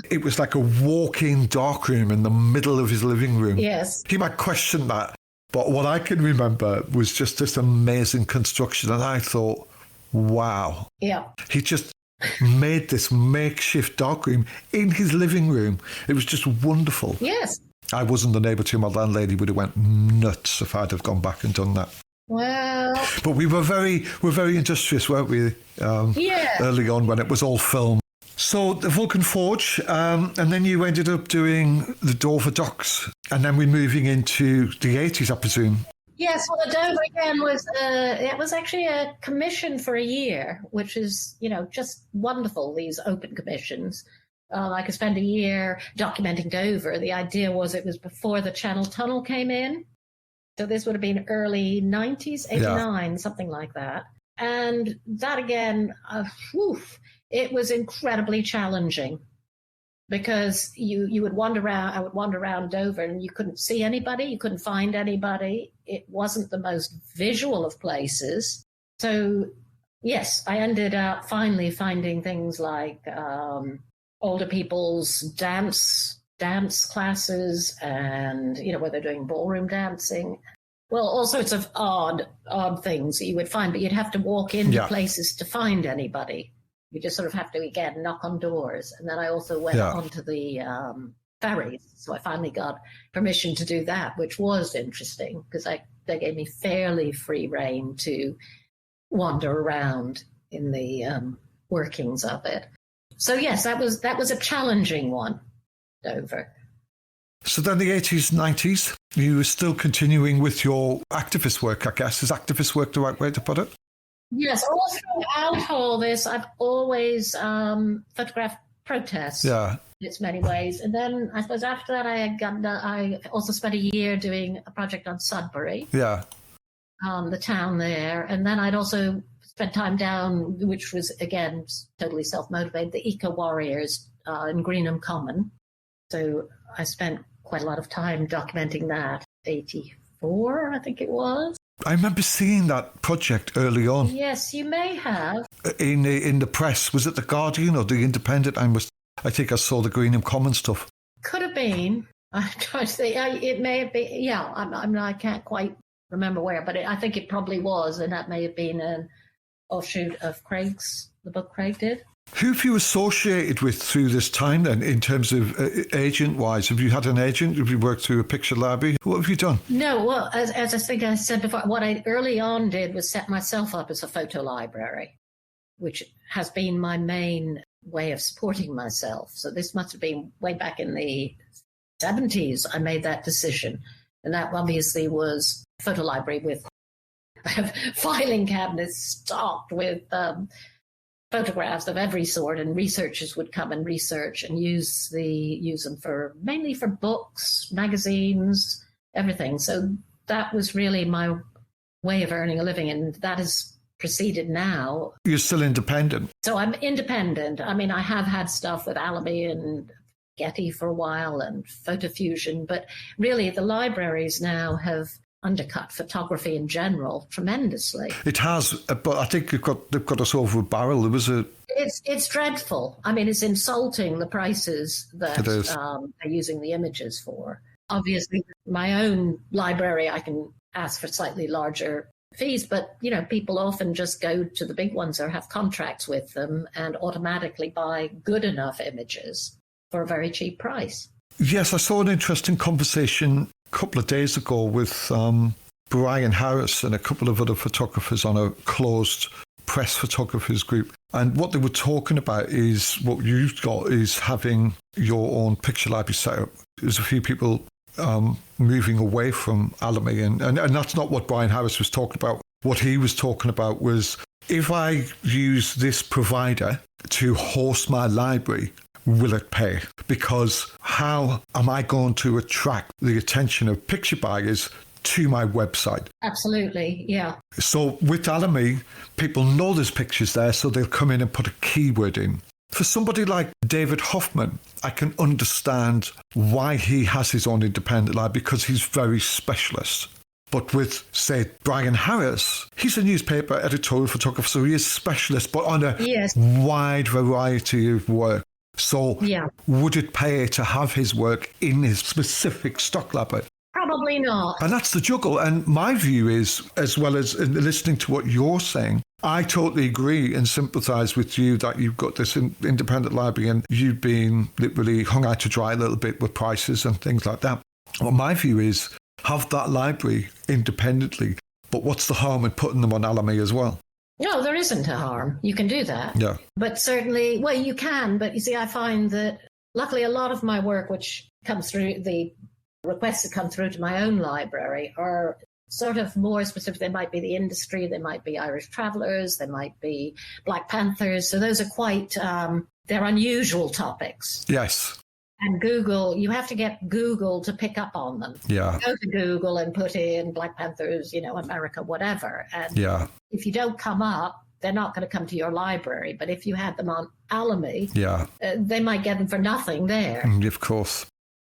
It was like a walk-in darkroom in the middle of his living room. Yes. He might question that, but what I can remember was just this amazing construction. And I thought, wow. Yeah. He just made this makeshift darkroom in his living room. It was just wonderful. Yes. I wasn't the neighbour to my landlady, would have went nuts if I'd have gone back and done that. Well, but we were very industrious, weren't we? Early on when it was all film. So the Vulcan Forge, and then you ended up doing the Dover Docks, and then we're moving into the 80s, I presume. Yes, well, the Dover again was actually a commission for a year, which is, you know, just wonderful, these open commissions. I could spend a year documenting Dover. The idea was it was before the Channel Tunnel came in. So this would have been early 90s, 89, something like that. And that again, it was incredibly challenging because you would wander around, I would wander around Dover and you couldn't see anybody, you couldn't find anybody. It wasn't the most visual of places. So yes, I ended up finally finding things like older people's dance classes and, you know, where they're doing ballroom dancing. Well, all sorts of odd things that you would find, but you'd have to walk into places to find anybody. You just sort of have to, again, knock on doors. And then I also went onto the ferries. So I finally got permission to do that, which was interesting because they gave me fairly free rein to wander around in the workings of it. So yes, that was a challenging one, Dover. So then the 80s, 90s, you were still continuing with your activist work, I guess. Is activist work the right way to put it? Yes, all throughout all this, I've always photographed protests in its many ways. And then I suppose after that, I also spent a year doing a project on Sudbury, the town there. And then I'd also spent time down, which was, again, totally self-motivated, the Eco Warriors in Greenham Common. So I spent quite a lot of time documenting that. 84, I think it was. I remember seeing that project early on. Yes, you may have. In the press. Was it The Guardian or The Independent? I think I saw the Greenham Common stuff. Could have been. I'm trying to say, it may have been. Yeah, I can't quite remember where, but I think it probably was, and that may have been an offshoot of the book Craig did. Who have you associated with through this time then, in terms of agent-wise? Have you had an agent? Have you worked through a picture library? What have you done? No, well, as I think I said before, what I early on did was set myself up as a photo library, which has been my main way of supporting myself. So this must have been way back in the 70s I made that decision. And that obviously was a photo library with filing cabinets stocked with photographs of every sort, and researchers would come and research and use them mainly for books, magazines, everything. So that was really my way of earning a living, and that has proceeded now. You're still independent? So I'm independent. I mean, I have had stuff with Alamy and Getty for a while and Photofusion, but really the libraries now have undercut photography in general tremendously. It has, but I think they've got us over a barrel. There was It's dreadful. I mean, it's insulting, the prices that they're using the images for. Obviously, my own library, I can ask for slightly larger fees, but, you know, people often just go to the big ones or have contracts with them and automatically buy good enough images for a very cheap price. Yes, I saw an interesting conversation a couple of days ago with Brian Harris and a couple of other photographers on a closed press photographers group. And what they were talking about is what you've got is having your own picture library set up. There's a few people moving away from Alamy, and that's not what Brian Harris was talking about. What he was talking about was, if I use this provider to host my library, will it pay? Because how am I going to attract the attention of picture buyers to my website? Absolutely, yeah. So with Alamy, people know there's pictures there, so they'll come in and put a keyword in. For somebody like David Hoffman, I can understand why he has his own independent library, because he's very specialist. But with, say, Brian Harris, he's a newspaper editorial photographer, so he is specialist, but on a wide variety of work. So would it pay to have his work in his specific stock library? Probably not. And that's the juggle. And my view is, as well as in listening to what you're saying, I totally agree and sympathise with you that you've got this independent library and you've been literally hung out to dry a little bit with prices and things like that. Well, my view is, have that library independently, but what's the harm in putting them on Alamy as well? No, there isn't a harm. You can do that. Yeah. But certainly, well, you can. But you see, I find that luckily a lot of my work, which comes through, the requests that come through to my own library, are sort of more specific. They might be the industry, they might be Irish travellers, they might be Black Panthers. So those are quite, they're unusual topics. Yes. And Google, you have to get Google to pick up on them. Yeah. Go to Google and put in Black Panthers, America, whatever. And if you don't come up, they're not going to come to your library. But if you had them on Alamy, they might get them for nothing there. Of course.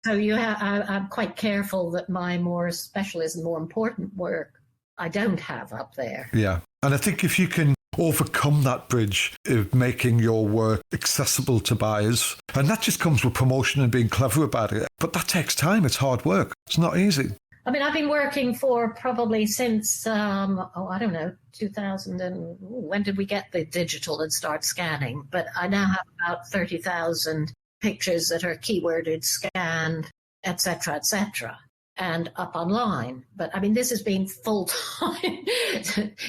So I'm quite careful that my more specialist and more important work I don't have up there. Yeah. And I think if you can overcome that bridge of making your work accessible to buyers, and that just comes with promotion and being clever about it, but that takes time. It's hard work. It's not easy. I mean, I've been working for probably since, 2000 and when did we get the digital and start scanning? But I now have about 30,000 pictures that are keyworded, scanned, etc., and up online. But I mean, this has been full-time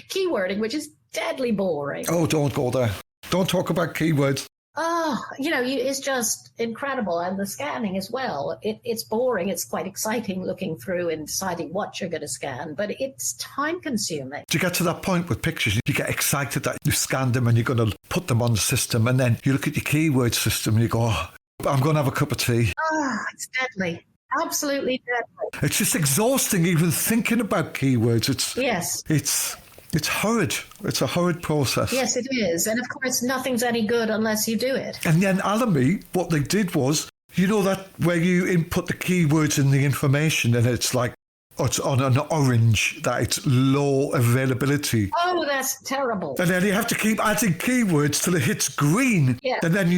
keywording, which is deadly boring. Oh, don't go there. Don't talk about keywords. Oh, it's just incredible. And the scanning as well. It's boring. It's quite exciting looking through and deciding what you're going to scan, but it's time consuming. Do you get to that point with pictures? You get excited that you've scanned them and you're going to put them on the system, and then you look at your keyword system and you go, oh, I'm going to have a cup of tea. Oh, it's deadly. Absolutely deadly. It's just exhausting even thinking about keywords. It's horrid. It's a horrid process. Yes, it is. And of course, nothing's any good unless you do it. And then Alamy, what they did was, that where you input the keywords and the information and it's like, it's on an orange, that it's low availability. Oh, that's terrible. And then you have to keep adding keywords till it hits green. Yeah. And then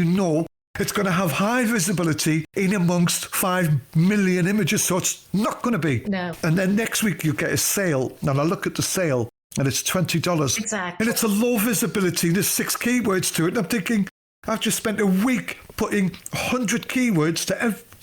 it's going to have high visibility in amongst 5 million images. So it's not going to be. No. And then next week you get a sale. And I look at the sale and it's $20. Exactly. And it's a low visibility. There's 6 keywords to it. And I'm thinking, I've just spent a week putting 100 keywords to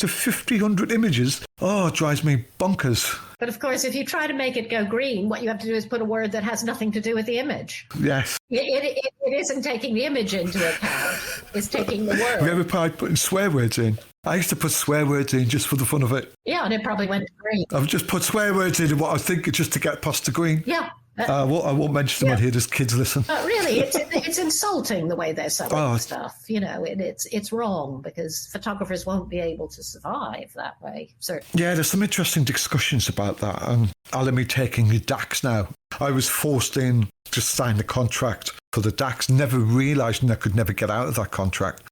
100 images. Oh, it drives me bonkers. But of course, if you try to make it go green, what you have to do is put a word that has nothing to do with the image. Yes. It isn't taking the image into account. It's taking the word. Have you ever tried putting swear words in? I used to put swear words in just for the fun of it. Yeah, and it probably went to green. I've just put swear words in what I think just to get past the green. Yeah. I won't mention them on here. There's kids listen. Really, it's insulting the way they're selling stuff. It's wrong because photographers won't be able to survive that way. Certainly. Yeah, there's some interesting discussions about that. And Alamy taking the DAX now. I was forced in to sign the contract for the DAX, never realising I could never get out of that contract.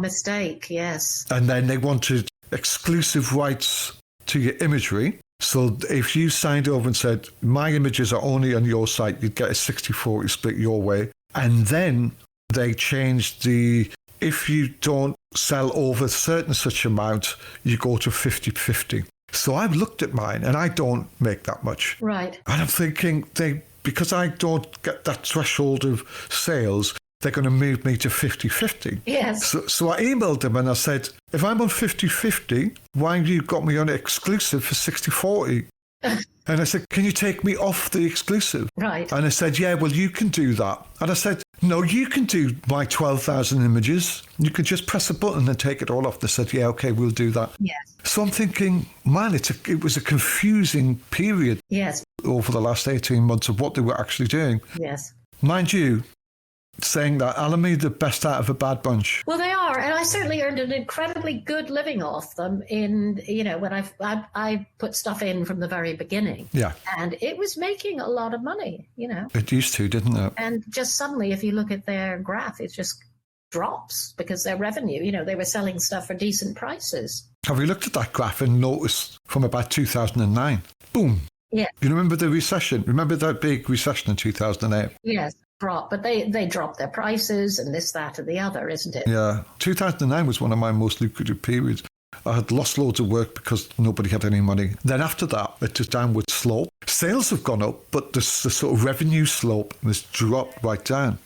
Mistake, yes. And then they wanted exclusive rights to your imagery. So if you signed over and said, my images are only on your site, you'd get a 60-40 split your way. And then they changed if you don't sell over a certain such amount, you go to 50-50. So I've looked at mine and I don't make that much. Right. And I'm thinking because I don't get that threshold of sales, they're going to move me to 50-50. Yes. So I emailed them and I said, if I'm on 50-50, why have you got me on exclusive for 60-40? And And I said, can you take me off the exclusive? Right. And I said, yeah, well, you can do that. And I said, no, you can do my 12,000 images. You can just press a button and take it all off. They said, yeah, okay, we'll do that. Yes. So I'm thinking, man, it was a confusing period. Yes. Over the last 18 months of what they were actually doing. Yes. Mind you, saying that Alan made the best out of a bad bunch. Well, they are, and I certainly earned an incredibly good living off them. When I put stuff in from the very beginning, yeah, and it was making a lot of money. It used to, didn't it? And just suddenly, if you look at their graph, it just drops because their revenue. They were selling stuff for decent prices. Have you looked at that graph and noticed from about 2009? Boom. Yeah. You remember the recession? Remember that big recession in 2008? Yes. But they dropped their prices and this, that, and the other, isn't it? Yeah. 2009 was one of my most lucrative periods. I had lost loads of work because nobody had any money. Then after that, it's a downward slope. Sales have gone up, but the sort of revenue slope has dropped right down.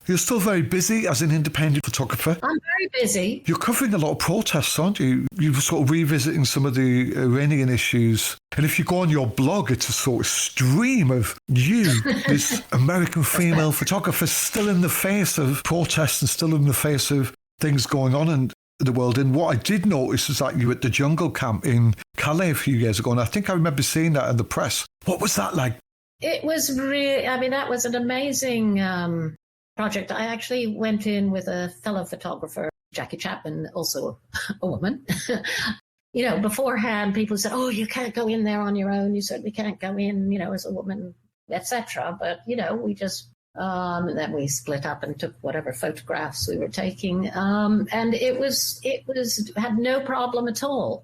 You're still very busy as an independent photographer. I'm very busy. You're covering a lot of protests, aren't you? You're sort of revisiting some of the Iranian issues. And if you go on your blog, it's a sort of stream of you, this American female photographer, still in the face of protests and still in the face of things going on in the world. And what I did notice is that you were at the jungle camp in Calais a few years ago. And I think I remember seeing that in the press. What was that like? It was that was an amazing project. I actually went in with a fellow photographer, Jackie Chapman, also a woman. Beforehand, people said, "Oh, you can't go in there on your own. You certainly can't go in, as a woman, etc." But we just and then we split up and took whatever photographs we were taking, and it had no problem at all.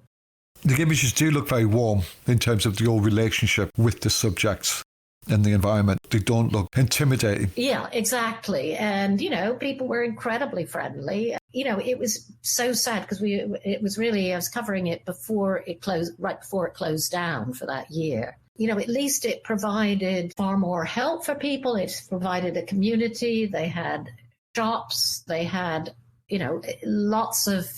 The images do look very warm in terms of your relationship with the subjects and the environment. They don't look intimidating. Yeah, exactly. And, people were incredibly friendly. It was so sad because I was covering it right before it closed down for that year. At least it provided far more help for people. It provided a community. They had shops. They had, lots of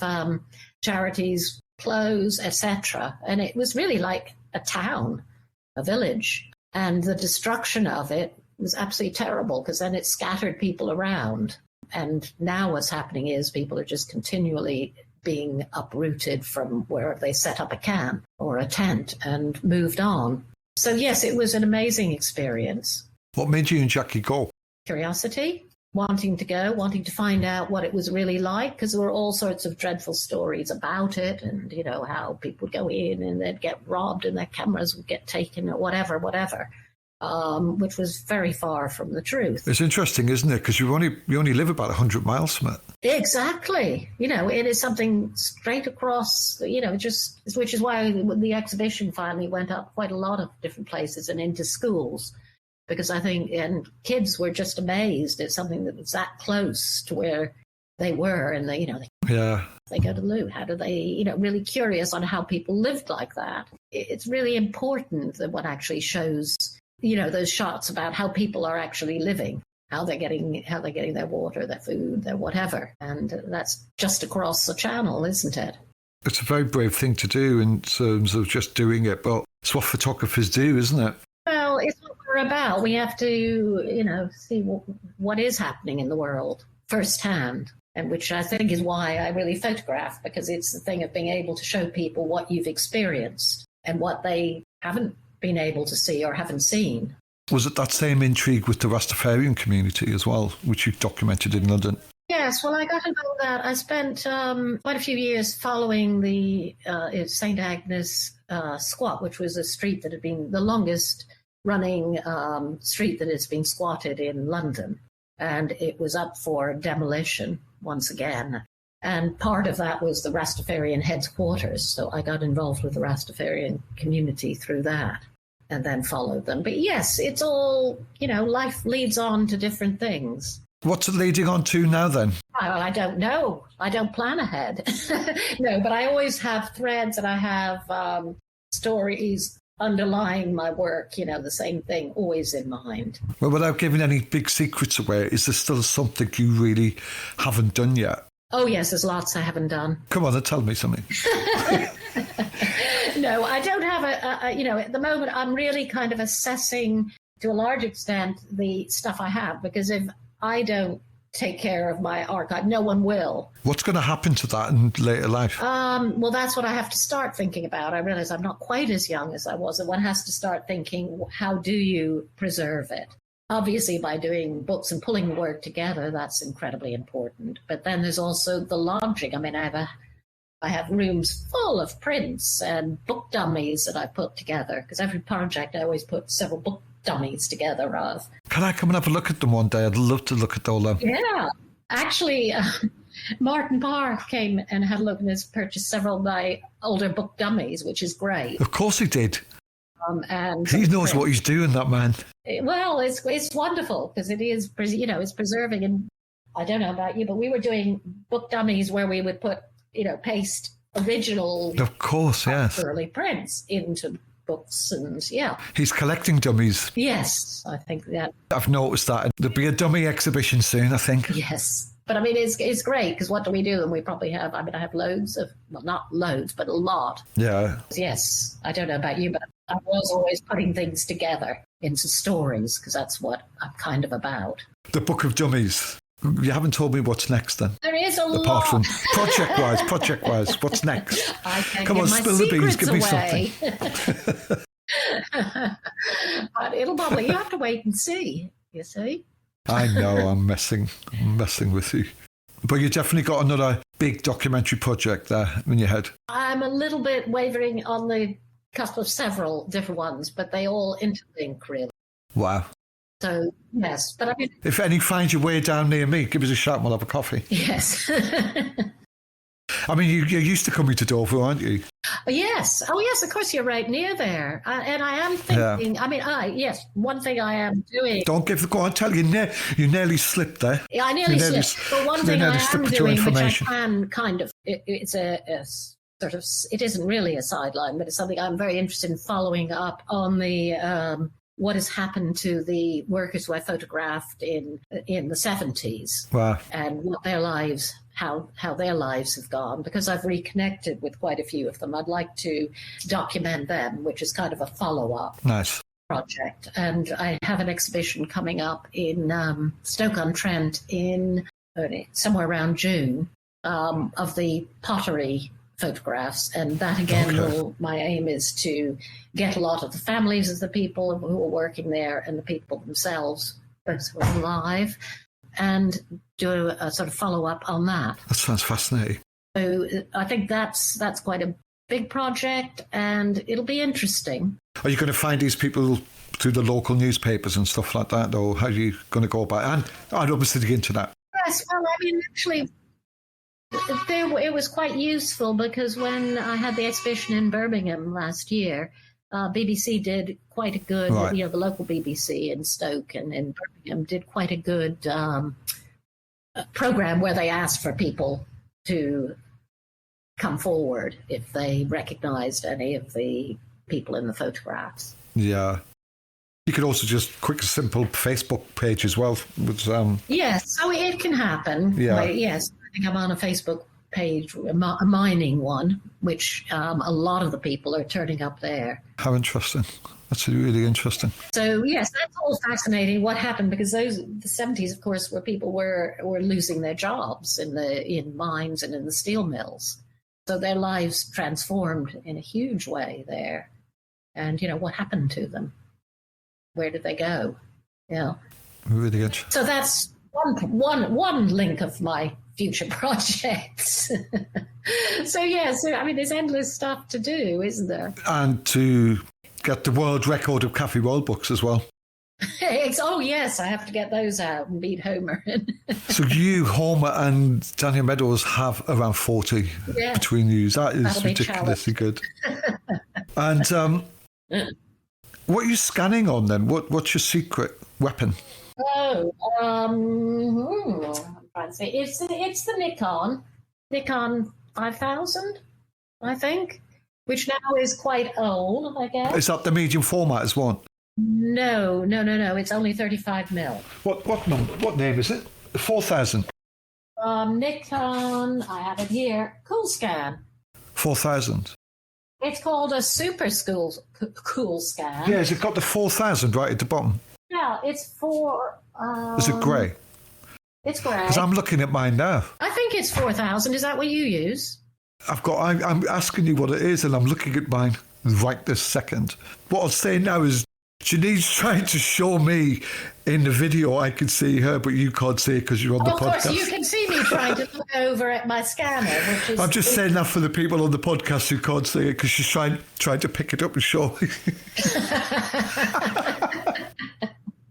charities, clothes, etc. And it was really like a town, a village. And the destruction of it was absolutely terrible because then it scattered people around. And now what's happening is people are just continually being uprooted from where they set up a camp or a tent and moved on. So, yes, it was an amazing experience. What made you and Jackie go? Curiosity, wanting to go, wanting to find out what it was really like, because there were all sorts of dreadful stories about it and, how people would go in and they'd get robbed and their cameras would get taken or whatever, which was very far from the truth. It's interesting, isn't it? Because you only live about 100 miles from it. Exactly. It is something straight across, which is why the exhibition finally went up quite a lot of different places and into schools. Because I think, and kids were just amazed at something that was that close to where they were. And they go to the loo. How do they, really curious on how people lived like that. It's really important that one actually shows, those shots about how people are actually living, how they're getting their water, their food, their whatever. And that's just across the channel, isn't it? It's a very brave thing to do in terms of just doing it, but it's what photographers do, isn't it? Well, it's what we're about. We have to, see what is happening in the world firsthand, and which I think is why I really photograph, because it's the thing of being able to show people what you've experienced and what they haven't been able to see or haven't seen. Was it that same intrigue with the Rastafarian community as well, which you've documented in London? Yes, well, I got involved in that. I spent quite a few years following the St. Agnes squat, which was a street that had been the longest running street that has been squatted in London. And it was up for demolition once again. And part of that was the Rastafarian headquarters. So I got involved with the Rastafarian community through that and then followed them. But yes, it's all, life leads on to different things. What's it leading on to now then? Well, I don't know. I don't plan ahead. No, but I always have threads and I have stories underlying my work, the same thing always in mind. Well, without giving any big secrets away, is there still something you really haven't done yet? Oh, yes, there's lots I haven't done. Come on, tell me something. No, No, I don't have at the moment, I'm really kind of assessing to a large extent the stuff I have, because if I don't take care of my archive, no one will. What's going to happen to that in later life? Well, that's what I have to start thinking about. I realize I'm not quite as young as I was, and one has to start thinking, how do you preserve it? Obviously, by doing books and pulling the work together, that's incredibly important. But then there's also the lodging. I mean, I have rooms full of prints and book dummies that I put together, because every project I always put several book dummies together of. Can I come and have a look at them one day? I'd love to look at all them. Yeah. Actually, Martin Parr came and had a look and has purchased several of my older book dummies, which is great. Of course he did. And he knows what he's doing, that man. Well, it's wonderful, because it is, it's preserving. And I don't know about you, but we were doing book dummies where we would put, paste original, of course, yes, early prints into books, and yeah. He's collecting dummies. Yes, I think that. I've noticed that. There'll be a dummy exhibition soon, I think. Yes. But I mean, it's great, because what do we do? And we probably have, I have loads of, well, not loads, but a lot. Yeah. Yes. I don't know about you, but I was always putting things together into stories, because that's what I'm kind of about. The Book of Dummies. You haven't told me what's next then. There is a lot. Apart from project-wise, what's next? I can't Come give on, my spill the beans, give me away. something. But it'll probably, you have to wait and see, you see. I know, I'm messing with you. But you definitely got another big documentary project there in your head. I'm a little bit wavering on the cusp of several different ones, but they all interlink, really. Wow. So, yes. But I mean, if any finds your way down near me, give us a shout and we'll have a coffee. Yes. I mean, you're used to coming to Dover, aren't you? Yes. Oh, yes, of course, you're right near there. And I am thinking, yeah. I mean, yes, one thing I am doing. Don't go on, tell you, you nearly slipped there. Yeah, I nearly slipped. But one thing I am doing, which I can kind of, it's a sort of, it isn't really a sideline, but it's something I'm very interested in following up on the, what has happened to the workers who I photographed in the 70s. Wow. And what their lives, how their lives have gone, because I've reconnected with quite a few of them. I'd like to document them, which is kind of a follow-up. Nice. Project. And I have an exhibition coming up in Stoke-on-Trent in somewhere around June of the pottery photographs, and that again my aim is to get a lot of the families of the people who are working there and the people themselves both alive, and do a sort of follow-up on that. That sounds fascinating. So I think that's quite a big project, and it'll be interesting. Are you going to find these people through the local newspapers and stuff like that, or how are you going to go about it? And I'd obviously dig into that. Yes, well, I mean, actually, it was quite useful, because when I had the exhibition in Birmingham last year, BBC did quite a good, the local BBC in Stoke and in Birmingham did quite a good program where they asked for people to come forward if they recognised any of the people in the photographs. Yeah. You could also just simple Facebook page as well. Yes, so it can happen. Yeah. Yes, I think I'm on a Facebook page, a mining one, which a lot of the people are turning up there. How interesting. That's really interesting. So, yes, that's all fascinating what happened, because the 70s, of course, where people were losing their jobs in mines and in the steel mills. So their lives transformed in a huge way there. And, what happened to them? Where did they go? Yeah. Really good. So that's one link of my future projects. So, yes, I mean, there's endless stuff to do, isn't there? And to get the world record of Cafe World books as well. Oh, yes, I have to get those out and beat Homer. So you, Homer, and Daniel Meadows have around 40 between you. That is ridiculously good. And what are you scanning on then? What's your secret weapon? Oh, I'm trying to say. It's the Nikon 5000, I think, which now is quite old, I guess. Is that the medium format as well? No. It's only 35 mil. What number? What name is it? 4000. Nikon. I have it here. Cool Scan. 4000. It's called a super cool scan. Yeah, has it got the 4,000 right at the bottom? Yeah, it's for... Is it grey? It's grey. Because I'm looking at mine now. I think it's 4,000. Is that what you use? I'm asking you what it is, and I'm looking at mine right this second. What I'll say now is Janine's trying to show me in the video. I can see her, but you can't see it because you're on the podcast. Of course, you can see me trying to look over at my scanner, which is... I'm just saying that for the people on the podcast who can't see it, because she's trying to pick it up and show me.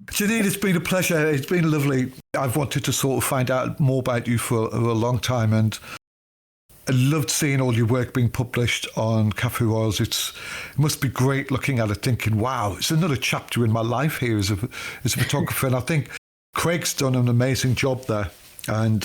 Janine, it's been a pleasure. It's been lovely. I've wanted to sort of find out more about you for a long time, and I loved seeing all your work being published on Cafe Royals. It must be great looking at it, thinking, wow, it's another chapter in my life here as a photographer. And I think Craig's done an amazing job there. And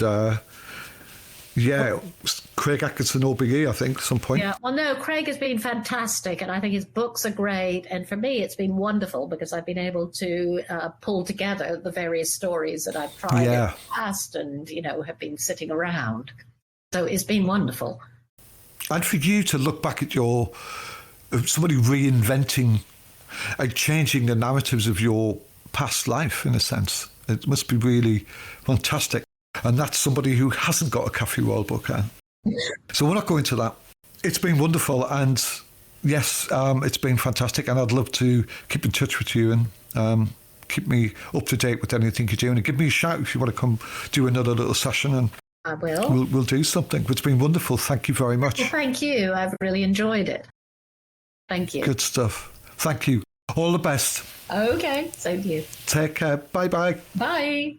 Craig Atkinson OBE, I think, at some point. Yeah, well, no, Craig has been fantastic, and I think his books are great. And for me, it's been wonderful because I've been able to pull together the various stories that I've tried in the past and, have been sitting around. So it's been wonderful. And for you to look back at somebody reinventing and changing the narratives of your past life, in a sense, it must be really fantastic. And that's somebody who hasn't got a Cafe Royal book. So we're not going to that. It's been wonderful. And yes, it's been fantastic. And I'd love to keep in touch with you and keep me up to date with anything you're doing. And give me a shout if you want to come do another little session, and I will. We'll do something. It's been wonderful. Thank you very much. Well, thank you. I've really enjoyed it. Thank you. Good stuff. Thank you. All the best. Okay. Same to you. Take care. Bye-bye. Bye.